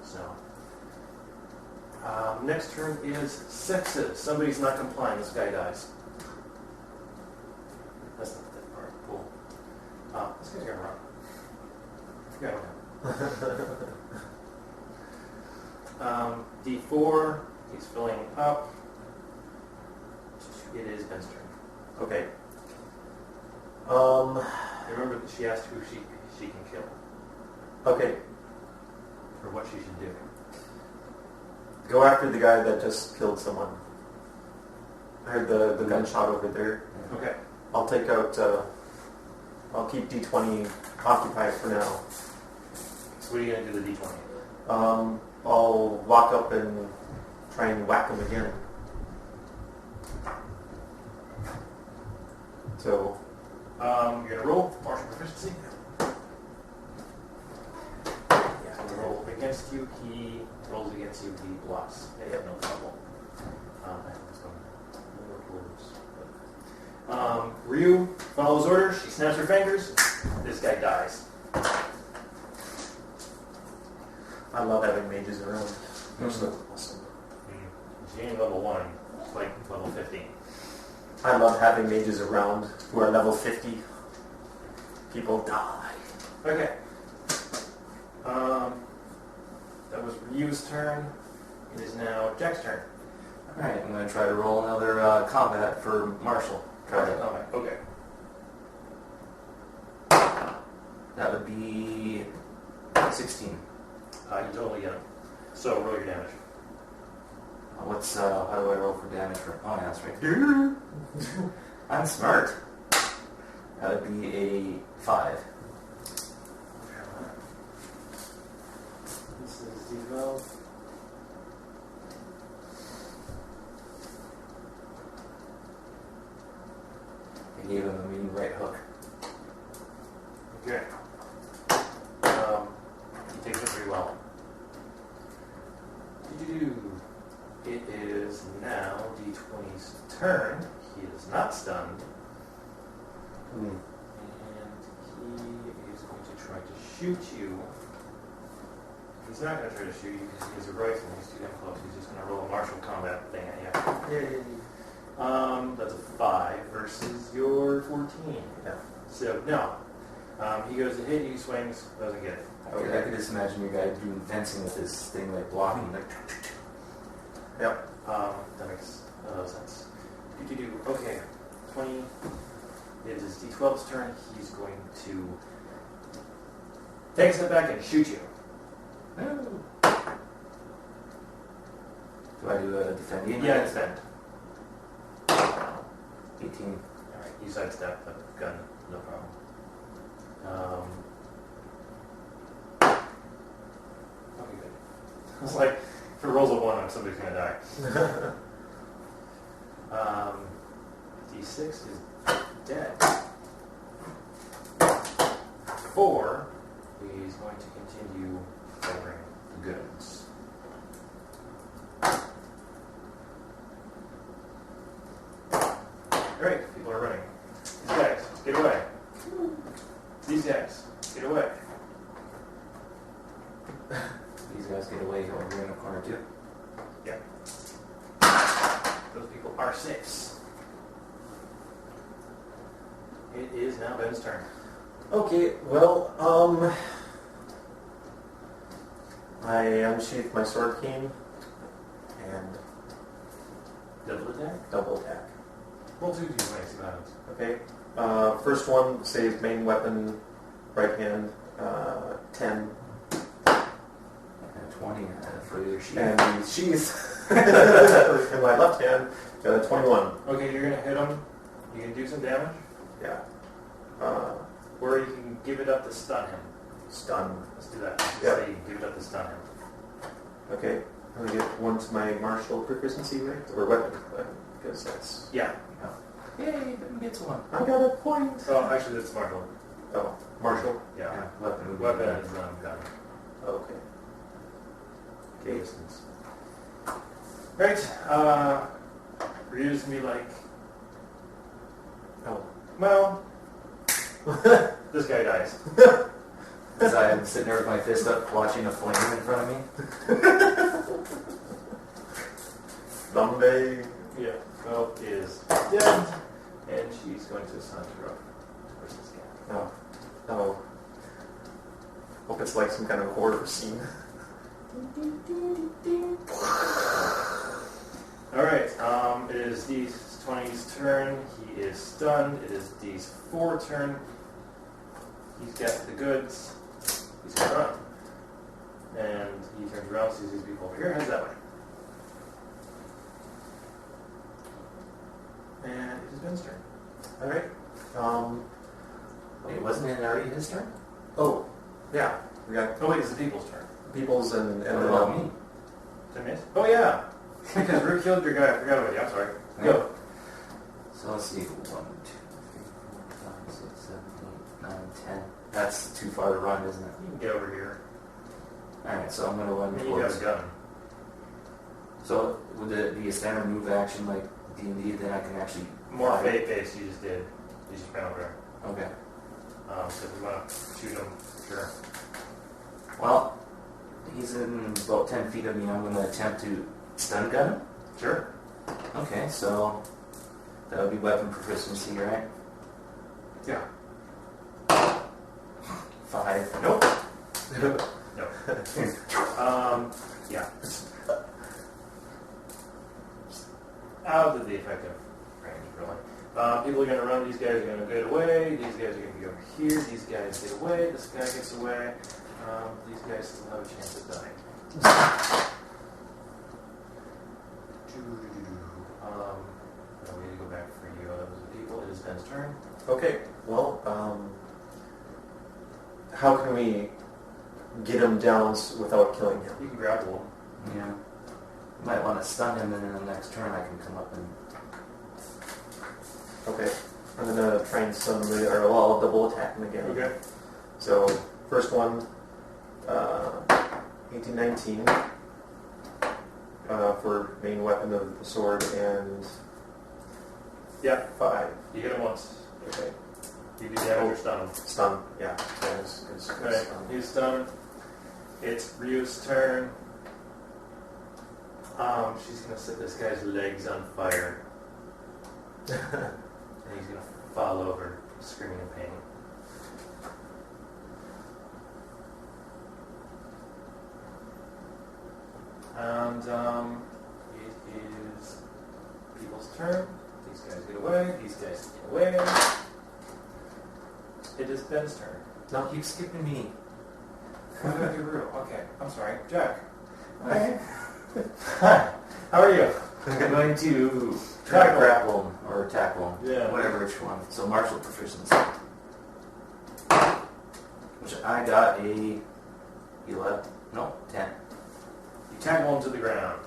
So, next turn is sexes. Somebody's not complying. This guy dies. That's not that part. Cool. This guy's gonna run. D4. He's filling up. It is Ben's turn.
Okay.
Remember that she asked who she can kill,
Okay.
or what she should do.
Go after the guy that just killed someone. I heard the gunshot over there.
Okay.
I'll take out... I'll keep D20 occupied for now.
So what are you going to do with the D20?
I'll walk up and try and whack him again. So...
you're going to roll martial proficiency. Yeah, to roll against you, he rolls against you, he blocks. Yeah, you have no trouble. I think it's going to work. Ryu follows orders, she snaps her fingers, this guy dies.
I love having mages around. They're so awesome.
She ain't level 1, it's like level 50.
I love having mages around who are level 50. People die.
Okay. That was Ryu's turn. It is now Jack's turn.
Alright, I'm going to try to roll another combat for Marshall. Try it.
Combat. Okay.
That would be 16.
You totally get him. So roll your damage.
What's, how do I roll for damage for... Oh, yeah, that's right. I'm smart. That would be a 5.
This is D12.
I gave him a mean right hook.
Okay. He takes it pretty well. It is now D20's turn. He is not stunned. And shoot you. He's not going to try to shoot you because he has a rifle and he's too damn close. He's just going to roll a martial combat thing at you.
Yay.
That's a 5 versus your 14.
Yeah.
So, no. He goes to hit you, swings, doesn't get it.
Okay, I could just imagine your guy doing fencing with this thing, like blocking, like.
Yep.
That makes sense. Okay, 20. It is D12's turn. He's going to take a step back and shoot you.
Do I do a defending?
Yeah, defend.
18.
Alright, you sidestep the gun, no problem. Okay, good. It's like, if it rolls a 1, somebody's going to die. D6 is dead. 4, he's going to continue covering the goods. Alright, people are running. These guys, get away. These guys, get away.
These guys get away over in the corner too.
Yeah. Those people are 6. It is now Ben's turn.
Okay, well, I unsheath my sword cane and
Double attack?
double attack.
Roll 2 d20, see what happens.
Okay. First one saves main weapon, right hand, 10.
20 for your sheet.
And the sheath in my left hand, 21.
Okay, you're going to hit him. You can do some damage.
Yeah.
Or you can give it up to stun him.
Stun.
Let's do that. Just
Yep.
say you can give it up to stun him.
Okay. I'm going to get one to my martial proficiency, right? Or weapon, because that's...
Yeah.
Yay, Ben gets one.
I got a point!
Oh, actually, that's martial.
Oh, martial?
Yeah.
Weapon would be
Weapon
better.
is gun.
Okay.
Okay. Distance. Right. Ryu's gonna be like,
Oh.
well, this guy dies.
As I'm sitting there with my fist up, watching a flame in front of me.
Lumbe.
Yeah. Well, is dead, and she's going to assign to Rook versus this guy.
Oh. Oh. Hope it's like some kind of horror scene.
Alright, it is D20's turn. He is stunned. It is D's 4 turn. He's got the goods. He's going to run. And he turns around, sees these people over here, heads that way. And it is Ben's turn.
Alright.
Wait, wasn't it already his turn?
Oh. Yeah. We got
Oh wait, it's the people's turn.
peoples and
What
then
about me?
Did I miss? Oh yeah! Because Rick killed your guy. I forgot about you. I'm sorry. Go.
So let's see. 1, 2, 3, 4, 5, 6, 7, 8, 9, 10. That's too far to run, isn't it?
You can get over here.
Alright, so I'm going to run
And you got
towards...
a gun.
So would it be a standard move action like D&D, then I can actually...
More
fire?
fate-based you just did. You just ran over there.
Okay.
So if you want to shoot him, sure.
Well, he's in about 10 feet of me. I'm going to attempt to stun gun him.
Sure.
Okay, so that would be weapon proficiency, right?
Yeah.
5.
Nope. No. Yeah. Out of the effective range, really. People are going to run. These guys are going to get away. These guys are going to be over here. These guys get away. This guy gets away. These guys still have a chance of dying. No, we need to go back for you. That was the people. It is Ben's turn.
Okay, well, how can we get him down without killing him?
You can grapple him.
Yeah. Might want to stun him, and then in the next turn I can come up and...
Okay, I'm gonna try and stun him, or well, I'll double attack him again.
Okay.
So, first one, 1819 for main weapon of the sword, and
Yeah.
5.
You hit him once.
Okay.
You do damage or stun him.
Stun, yeah.
Right, he's stunned. It's Ryu's turn. She's gonna set this guy's legs on fire. And he's gonna fall over, screaming in pain. And it is people's turn. These guys get away. These guys get away. It is Ben's turn.
No, keep skipping me.
What about your Rue? Okay, I'm sorry. Jack. Hi. Hi. How are you?
I'm going to try to grapple him or tackle him.
Yeah.
Whatever which one. So martial proficiency. Which I got a 11. No, 10.
You tackle him to the ground.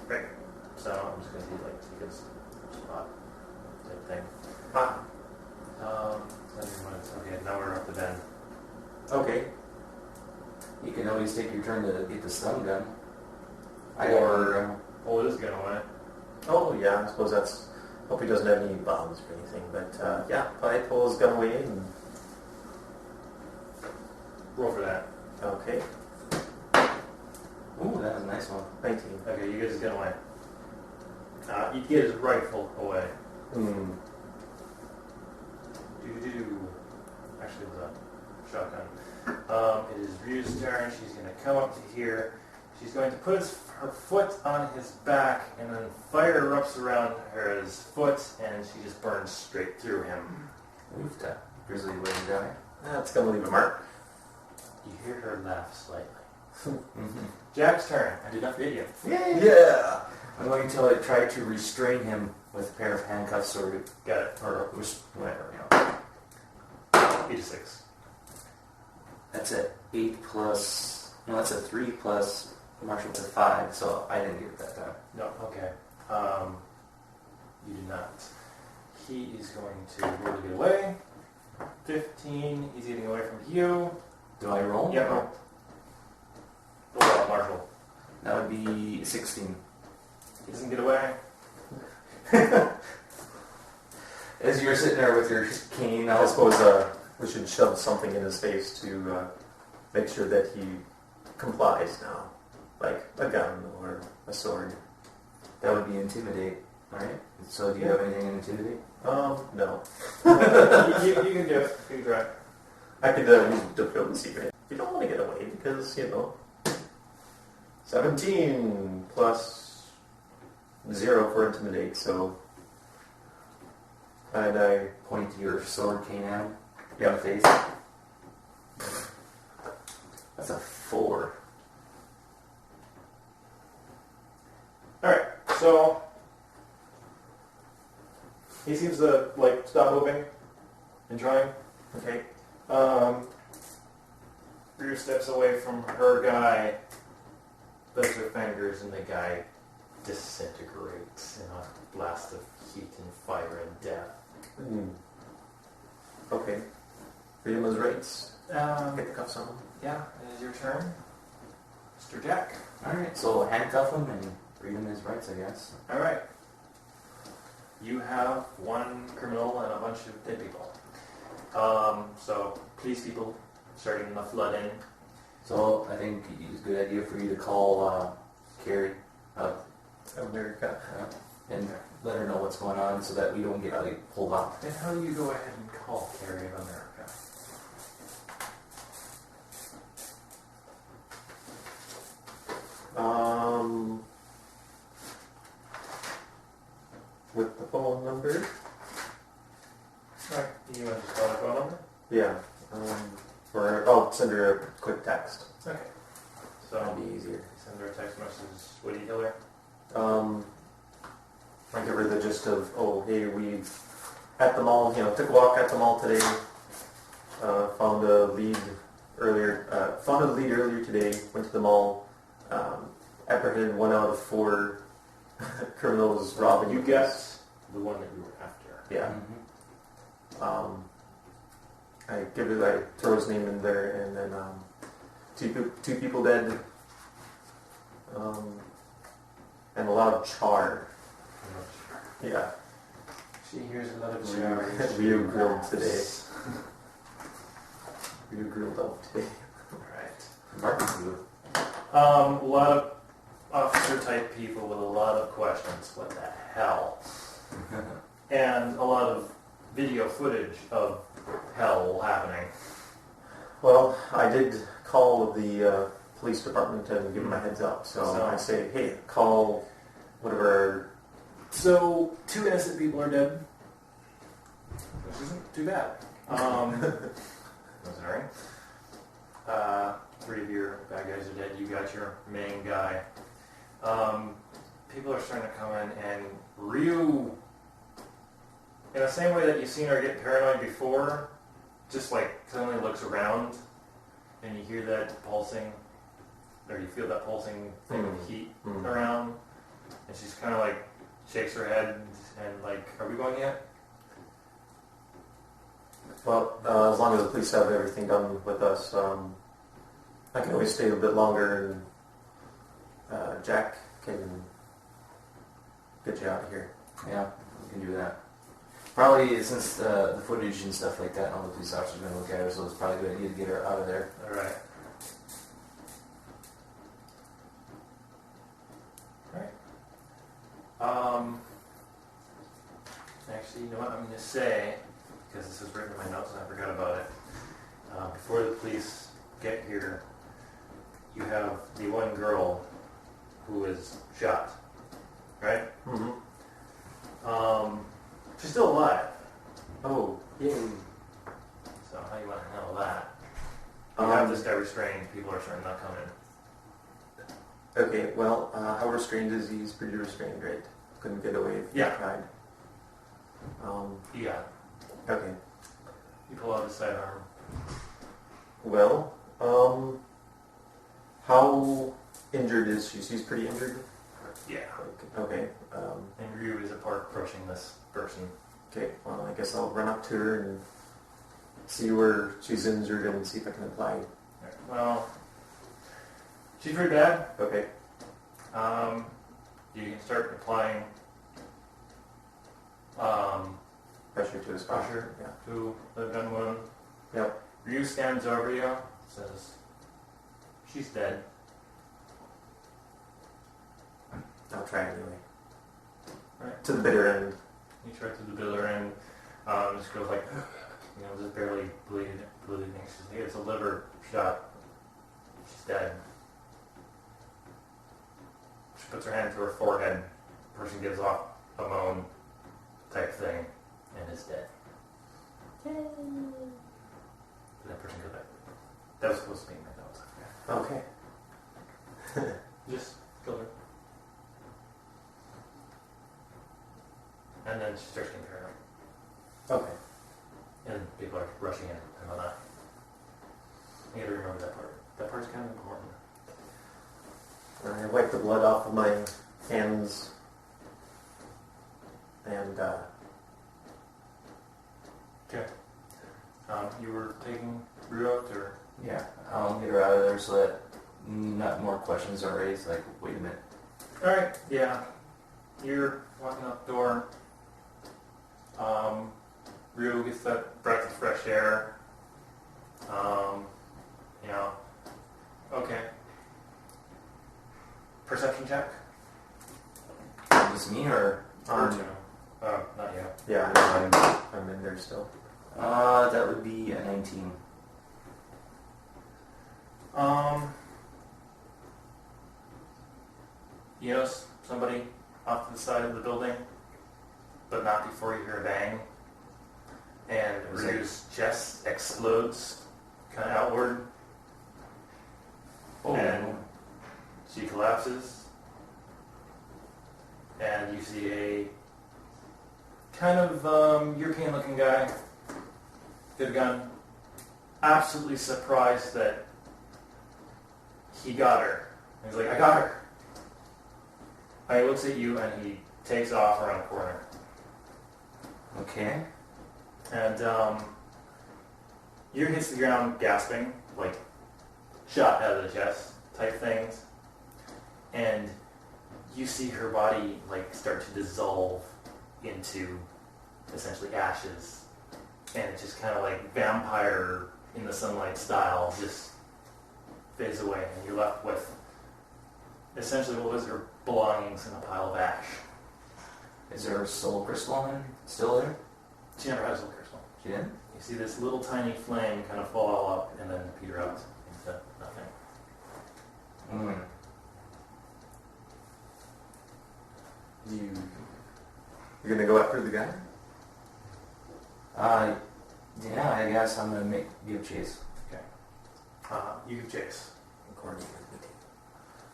Great. So I'm just gonna do like his spot type thing.
Ah,
Okay, now we're up to Ben.
okay.
You can always take your turn to get the stun gun.
Or pull his gun away.
Oh, yeah, I suppose that's... Hope he doesn't have any bombs or anything, but yeah, probably pull his gun away and...
Roll for that.
Okay,
Ooh, that was a nice one.
19.
Okay, you get his gun away. You get his rifle away.
Hmm.
Actually, it was a shotgun. It is Ryu's turn. She's going to come up to here. She's going to put her foot on his back, and then fire erupts around his foot, and she just burns straight through him.
Oof, that grizzly wooden guy.
That's gonna leave a mark.
You hear her laugh slightly. Jack's turn. I did not forget you.
Yeah!
I'm going to try to restrain him with a pair of handcuffs or
Got it.
whatever, you know.
86.
That's a 8 plus... No, that's a 3 plus martial to 5, so I didn't get it that time.
No, okay. You did not. He is going to roll to get away. 15. He's getting away from you.
Do I roll?
Yeah, roll. Roll, Marshall.
That would be 16.
He doesn't get away.
As you're sitting there with your cane,
I suppose we should shove something in his face to make sure that he complies now. Like a gun or a sword.
that would be intimidate, right? So do you have anything in intimidate?
No.
you can do it. You can try.
I could use diplomacy, right? You don't want to get away because, 17 plus 0 for intimidate, so... And I...
Point your sword cane at him in
Yeah.
the face. That's a 4.
Alright, so... He seems to, stop moving and trying.
Okay.
Ryu steps away from her guy, does her fingers, and the guy disintegrates in a blast of heat and fire and death.
Okay. Freedom is rights. Get the cuffs on him.
Yeah, it is your turn. Mr. Jack.
Alright, so handcuff him and read him his rights, I guess.
Alright. You have one criminal and a bunch of dead people. So, police people starting to flood in.
So I think it's a good idea for you to call Carrie up
America.
and let her know what's going on so that we don't get pulled off.
Then how do you go ahead and call Carrie of America?
With the phone number?
Alright, you want to just call her phone number?
Yeah. Or I'll send her a quick text.
Okay.
That'd
So,
be easier.
send her a text message. What do you tell her?
I give her the gist of, hey, we at the mall, took a walk at the mall today. Found a lead earlier today. Went to the mall. Apprehended 1 out of 4 criminals robbing.
You guessed the one that you were after.
Yeah.
Mm-hmm.
I throw his name in there, and then two people dead, and a lot of char. Yeah.
She hears a lot of
Ryuu
showers.
Ryuu grilled today. Ryuu grilled up today.
Right.
Barbecue.
A lot of officer-type people with a lot of questions. What the hell? And a lot of video footage of hell happening.
Well, I did call the police department and give them a heads up. So I say, hey, call whatever.
So 2 innocent people are dead, which isn't too bad. Sorry. 3 of your bad guys are dead. You got your main guy. People are starting to come in, and Ryuu, in the same way that you've seen her get paranoid before, just like suddenly looks around, and you hear that pulsing, or you feel that pulsing thing of heat around, and she's kind of like shakes her head and like, are we going yet?
Well, as long as the police have everything done with us, I can always stay a bit longer, and Jack can get you out of here.
Yeah, we can do that. Probably since the footage and stuff like that, all the police officers are going to look at her, so it's probably a good idea to get her out of there.
Alright. Actually, you know what I'm going to say, because this is written in my notes and I forgot about it. Before the police get here, you have the one girl who is shot, right?
Mm-hmm.
She's still alive.
Oh, yay.
So how do you want to handle that? You have this guy restrained. People are starting to not come in.
Okay, well, how restrained is he? He's pretty restrained, right? Couldn't get away if he tried.
Yeah.
Okay.
You pull out his sidearm.
Well, how injured is she? She's pretty injured?
Yeah.
Okay.
And Ryuu is approaching this person.
Okay, well, I guess I'll run up to her and see where she's injured and see if I can apply.
Right. Well, she's pretty bad.
Okay.
You can start applying
Pressure to his spot.
pressure
Yeah.
to the gun wound.
Yep.
Ryuu stands over you, says, she's dead.
I'll try anyway.
Right.
To the bitter end.
You try to the bitter end, just goes like, just barely bleeding. She's like, it's a liver shot. She's dead. She puts her hand to her forehead. Person gives off a moan type thing and is dead. Yay! That person goes back. That was supposed to be my notes.
Okay.
Just kill her. And then she starts getting paranoid.
Okay.
And people are rushing in and whatnot. You gotta remember that part. That part's kind of important.
I wipe the blood off of my hands and
Okay. You were taking Ryuu out, or?
Yeah, I'll get her out of there so that not more questions are raised, like, wait a minute.
Alright, yeah. You're walking out the door. Ryuu gets that breath of fresh air. Okay. Perception check?
Just me or?
Or two. Not yet.
yeah, I'm in there still.
That would be a 19.
You notice somebody off to the side of the building, but not before you hear a bang. And Ryu's chest explodes, kind of outward.
Oh.
And she collapses. And you see a kind of European-looking guy, good gun, absolutely surprised that he got her. And he's like, I got her. And he looks at you and he takes off around the corner.
Okay.
And you hits the ground gasping, like shot out of the chest type things. And you see her body like start to dissolve into essentially ashes, and it just kind of like vampire in the sunlight style just fades away, and you're left with essentially what was her belongings in a pile of ash.
Is there a soul crystal in still there?
She never had a soul crystal.
She didn't?
You see this little tiny flame kind of fall up and then peter out into nothing.
You're gonna go after the guy?
Yeah, I guess I'm gonna give chase.
Okay. You can chase.
Coordinate with the team.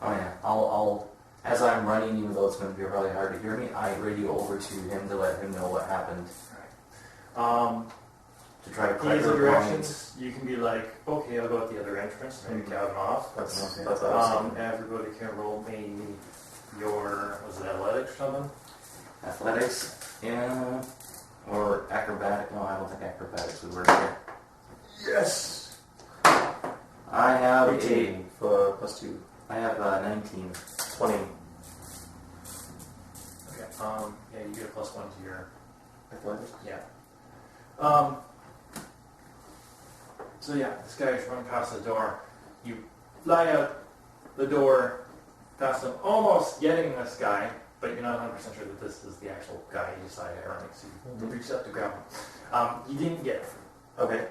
Oh yeah, I'll as I'm running, even though it's gonna be really hard to hear me, I radio over to him to let him know what happened.
Alright.
To try to
Ease
clear
the
her
directions. You can be like, okay, I'll go at the other entrance, maybe count them off.
That's
Okay.
what I was thinking.
Everybody can roll me your, was it athletics or something?
Athletics, yeah, or acrobatic. No, I don't think acrobatics would work here.
Yes!
I have
18 for plus 2.
I have 19.
20.
Okay. Yeah, you get a +1 to your.
Athletics?
Yeah. So yeah, this guy is running past the door. You fly out the door, past him, almost getting this guy, but you're not 100% sure that this is the actual guy you decided running. So you reach up to grab him. You didn't get him.
Okay.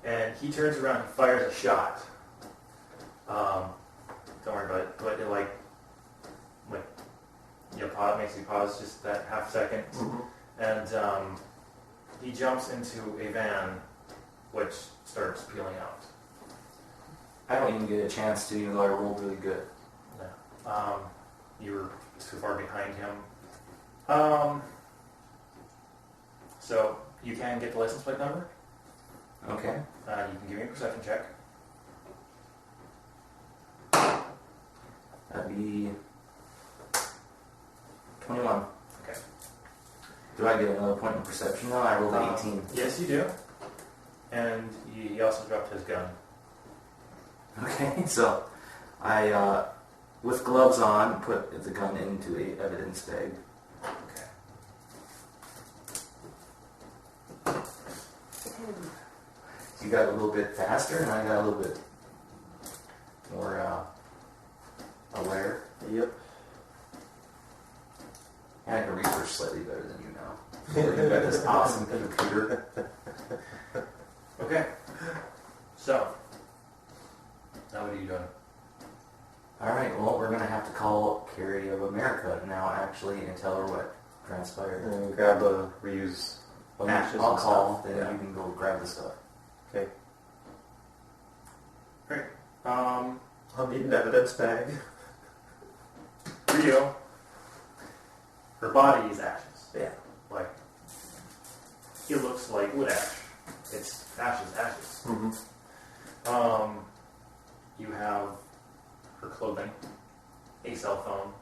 And he turns around and fires a shot. Don't worry about it, but it makes you pause just that half second. And he jumps into a van, which starts peeling out.
I don't even get a chance to, even though I rolled really good.
No. You were too far behind him. So you can get the license plate number.
Okay.
You can give me a perception check.
That'd be 21.
Okay.
Do I get another point in perception now? I rolled 18.
Yes, you do. And he also dropped his gun.
Okay, so I, with gloves on, put the gun into a evidence bag.
Okay.
You got a little bit faster, and I got a little bit more aware.
Yep.
And I can research slightly better than you now. You got this awesome computer.
Okay. So, now what are you doing?
Alright, well, we're going to have to call Carrie of America now, actually, and tell her what transpired.
And grab Ryuu's ashes
I'll
and
call,
stuff.
then
Yeah.
you can go grab the stuff.
Okay.
Great.
I'll need an evidence bag.
Ryuu, her body is ashes.
Yeah.
Like, it looks like wood ash. It's ashes. You have her clothing, a cell phone,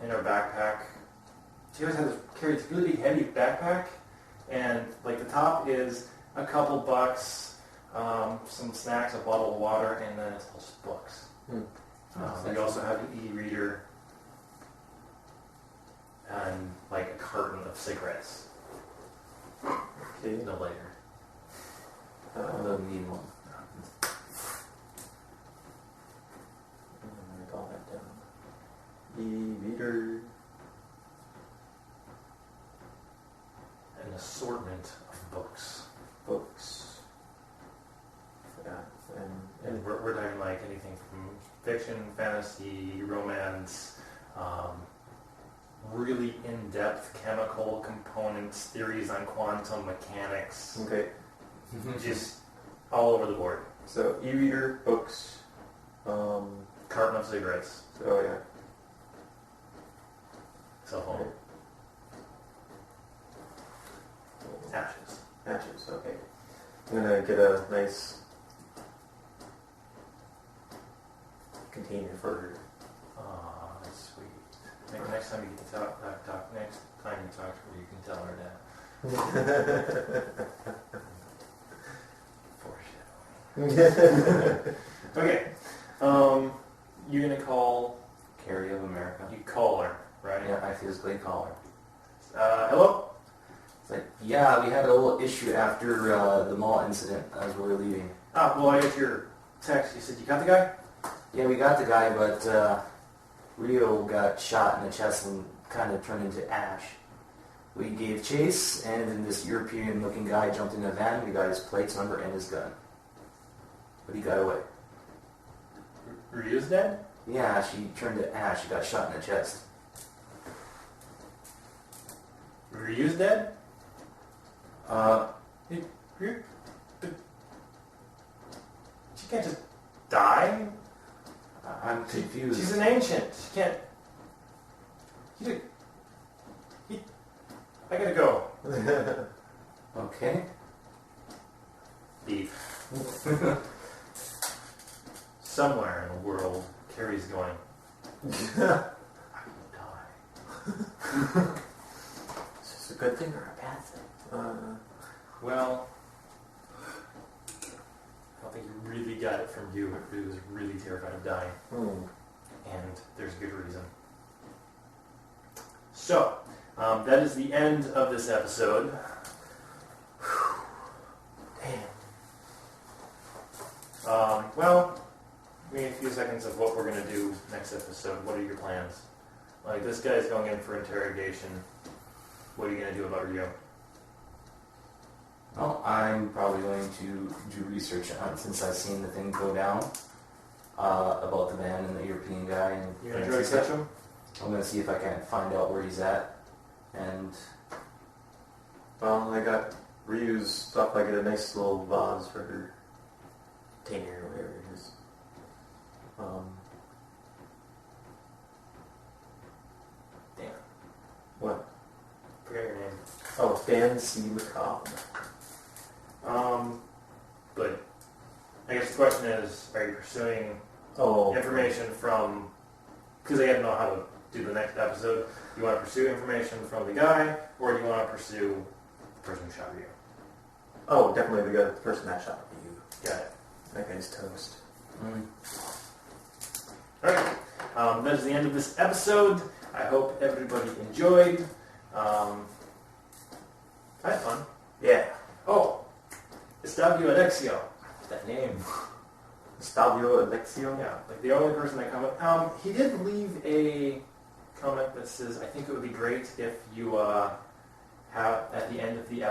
in her backpack. She always carries this really heavy backpack, and like the top is a couple bucks, some snacks, a bottle of water, and then it's all just books. You also have an e-reader and like a carton of cigarettes.
Okay.
No later.
I don't need one.
Write all that down. E-reader.
An assortment of books.
Books. Yeah.
And we're talking like anything from fiction, fantasy, romance, really in-depth chemical components, theories on quantum mechanics,
Okay.
just all over the board.
So e-reader, books.
Carton of cigarettes,
Oh yeah.
cell phone, ashes.
Ashes. Okay. I'm gonna get a nice container for her.
Aw, that's sweet. Maybe next time you get to talk, next time you talk to her, you can tell her that. Foreshadowing. Okay. You're gonna call.
Carrie of America.
You call her, right?
Yeah, I physically call her.
So Hello?
It's like, yeah, we had a little issue after the mall incident as we were leaving.
Well, I got your text. You said you got the guy?
Yeah, we got the guy, but Ryuu got shot in the chest and kind of turned into ash. We gave chase, and then this European-looking guy jumped in the van. We got his plates number and his gun. But he got away.
Ryu's dead?
Yeah, she turned to ash. She got shot in the chest.
Ryu's dead? She can't just die?
I'm confused.
She's an ancient. She can't... I gotta go.
Okay.
Beef. Somewhere in the world, Carrie's going, I will die.
Is this a good thing or a bad thing?
Well, I don't think you really got it from you, but Ryu was really terrified of dying. And there's a good reason. So, that is the end of this episode.
Damn.
Well, give me a few seconds of what we're going to do next episode. What are your plans? Like, this guy's going in for interrogation. What are you going to do about Ryu?
Well, I'm probably going to do research on it since I've seen the thing go down about the van and the European guy. And
You going to try to catch him?
I'm going to see if I can find out where he's at. And
Well, I got Ryu's stuff. I get a nice little vase for her container or whatever it is.
Damn.
What?
Forget your name.
Oh, Fancy Macabre.
But I guess the question is, are you pursuing
Oh.
information from... Because I don't know how to do the next episode. Do you want to pursue information from the guy, or do you want to pursue the person who shot you?
Oh, definitely the person that shot you.
Got it.
That guy's toast.
Alright, that is the end of this episode. I hope everybody enjoyed. I had fun.
Yeah.
Oh, Estavio Alexio. That name.
Stabio Alexio?
Yeah, like the only person that comment. He did leave a comment that says, I think it would be great if you have, at the end of each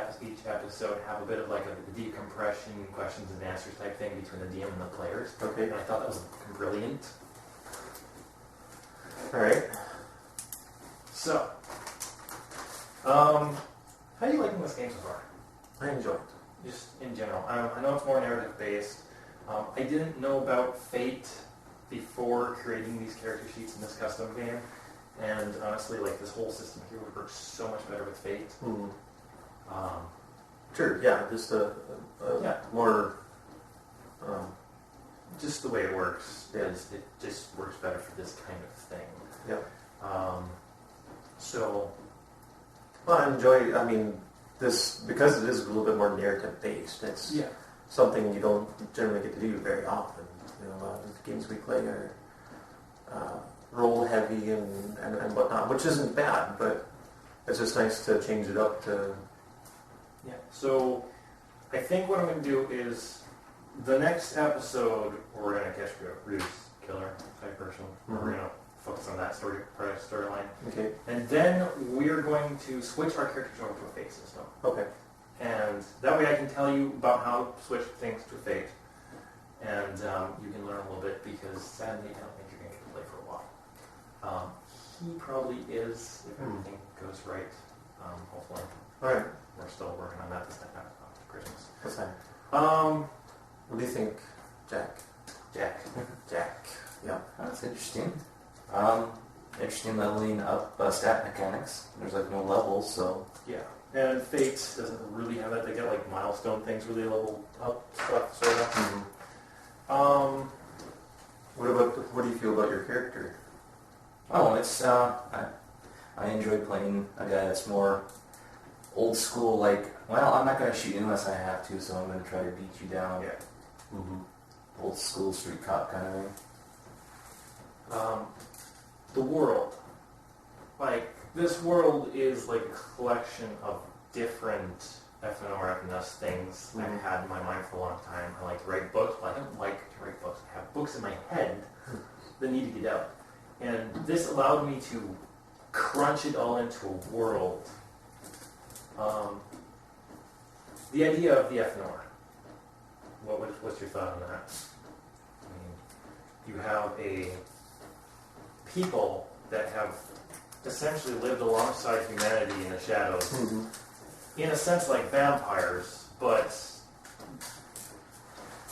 episode, have a bit of like a decompression, questions and answers type thing between the DM and the players.
Okay.
And I thought that was brilliant.
Alright.
So, how are you liking this game so far?
I enjoy it.
Just in general. I know it's more narrative based. I didn't know about Fate before creating these character sheets in this custom game, and honestly, like this whole system here would work so much better with Fate.
Sure, yeah, just a
Yeah.
more...
Just the way it works,
Yeah.
it just works better for this kind of thing.
Yeah.
So,
Well, I enjoy, I mean, this, because it is a little bit more narrative based, it's
yeah.
something you don't generally get to do very often. You know, a lot of the games we play are roll heavy and whatnot, which isn't bad, but it's just nice to change it up to...
Yeah, so I think what I'm going to do is the next episode we're going to catch Ryu's killer type person. We're going to focus on that storyline.
Okay.
And then we're going to switch our characters over to a fate system.
Okay.
And that way I can tell you about how to switch things to fate. And you can learn a little bit because sadly I don't think you're going to get to play for a while. He probably is if everything goes right, hopefully.
Alright.
We're still working on that this time after Christmas.
That's fine. What do you think, Jack?
Jack.
Jack. Yeah.
That's interesting. Interesting leveling up stat mechanics. There's like no levels, so...
Yeah. And Fate doesn't really have that. They get like milestone things where they level up stuff, sort of.
What do you feel about your character?
Oh, it's, I enjoy playing a guy that's more old school, like, well, I'm not going to shoot you unless I have to, so I'm going to try to beat you down.
Yeah.
Old school street cop kind of thing.
The world. Like, this world is like a collection of different FNR, FNS things I've had in my mind for a long time. I like to write books, but I don't like to write books. I have books in my head that need to get out. And this allowed me to crunch it all into a world. The idea of the FNR. What's your thought on that? I mean, you have a people that have essentially lived alongside humanity in the shadows, in a sense like vampires, but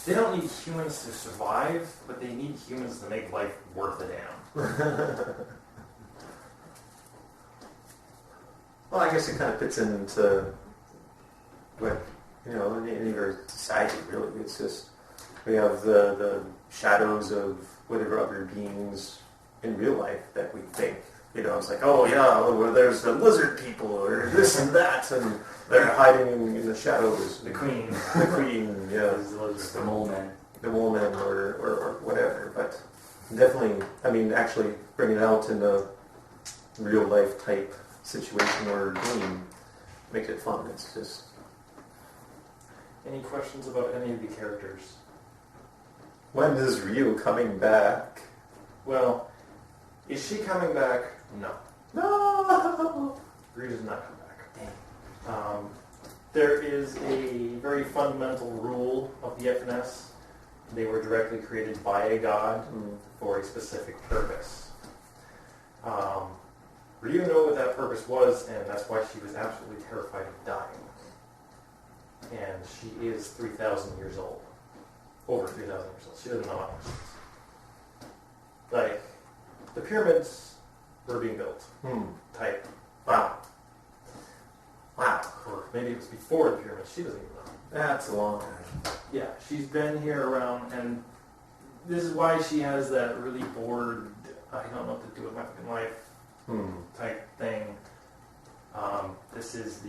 they don't need humans to survive, but they need humans to make life worth a damn.
Well, I guess it kind of fits into what, any of our society, really. It's just, we have the shadows of whatever other beings in real life that we think. It's like, oh yeah, well, there's the lizard people, or this and that, and they're hiding in the shadows.
The queen.
The queen, yeah.
The mole man.
The mole man, or whatever. But definitely, actually bringing it out in a real life type situation or game makes it fun. It's just...
Any questions about any of the characters?
When is Ryuu coming back?
Well, is she coming back? No.
No!
Ryuu does not come back. Dang. There is a very fundamental rule of the FNS. They were directly created by a god for a specific purpose. Ryuu knew what that purpose was, and that's why she was absolutely terrified of dying. And she is 3,000 years old. Over 3,000 years old. She doesn't know how much. Like, the pyramids were being built. Type.
Wow.
Or maybe it was before the pyramids. She doesn't even know.
That's a long time.
Yeah, she's been here around, and this is why she has that really bored, I don't know what to do with my fucking life type thing. This is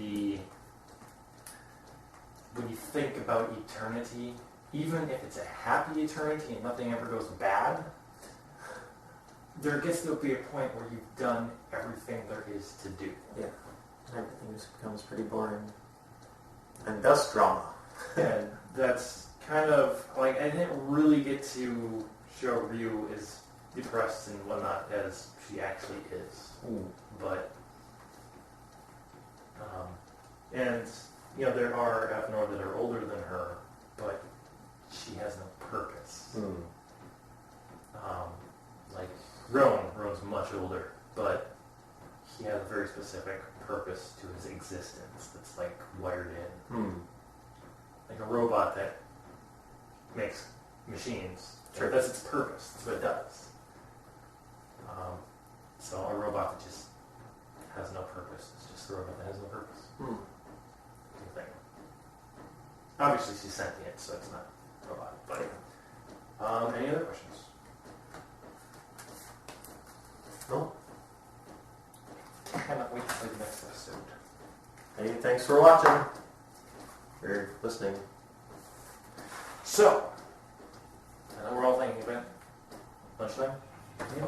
when you think about eternity, even if it's a happy eternity and nothing ever goes bad, there gets to be a point where you've done everything there is to do.
Yeah. Everything just becomes pretty boring. And thus drama.
And that's kind of, like, I didn't really get to show Ryuu as depressed and whatnot as she actually is. But, and, there are FNR that are older than her, but she has no purpose. Like, Rowan's much older, but he has a very specific purpose to his existence that's, like, wired in. Like a robot that makes machines.
Sure.
That's its purpose. That's what it does. So a robot that just has no purpose. It's just a robot that has no purpose. Thing. Obviously she's sentient, so it's not a robot. But any other questions?
No?
I cannot wait to play the next episode.
Hey, thanks for watching. Or listening.
So, I know we're all thinking about lunchtime.
Yeah.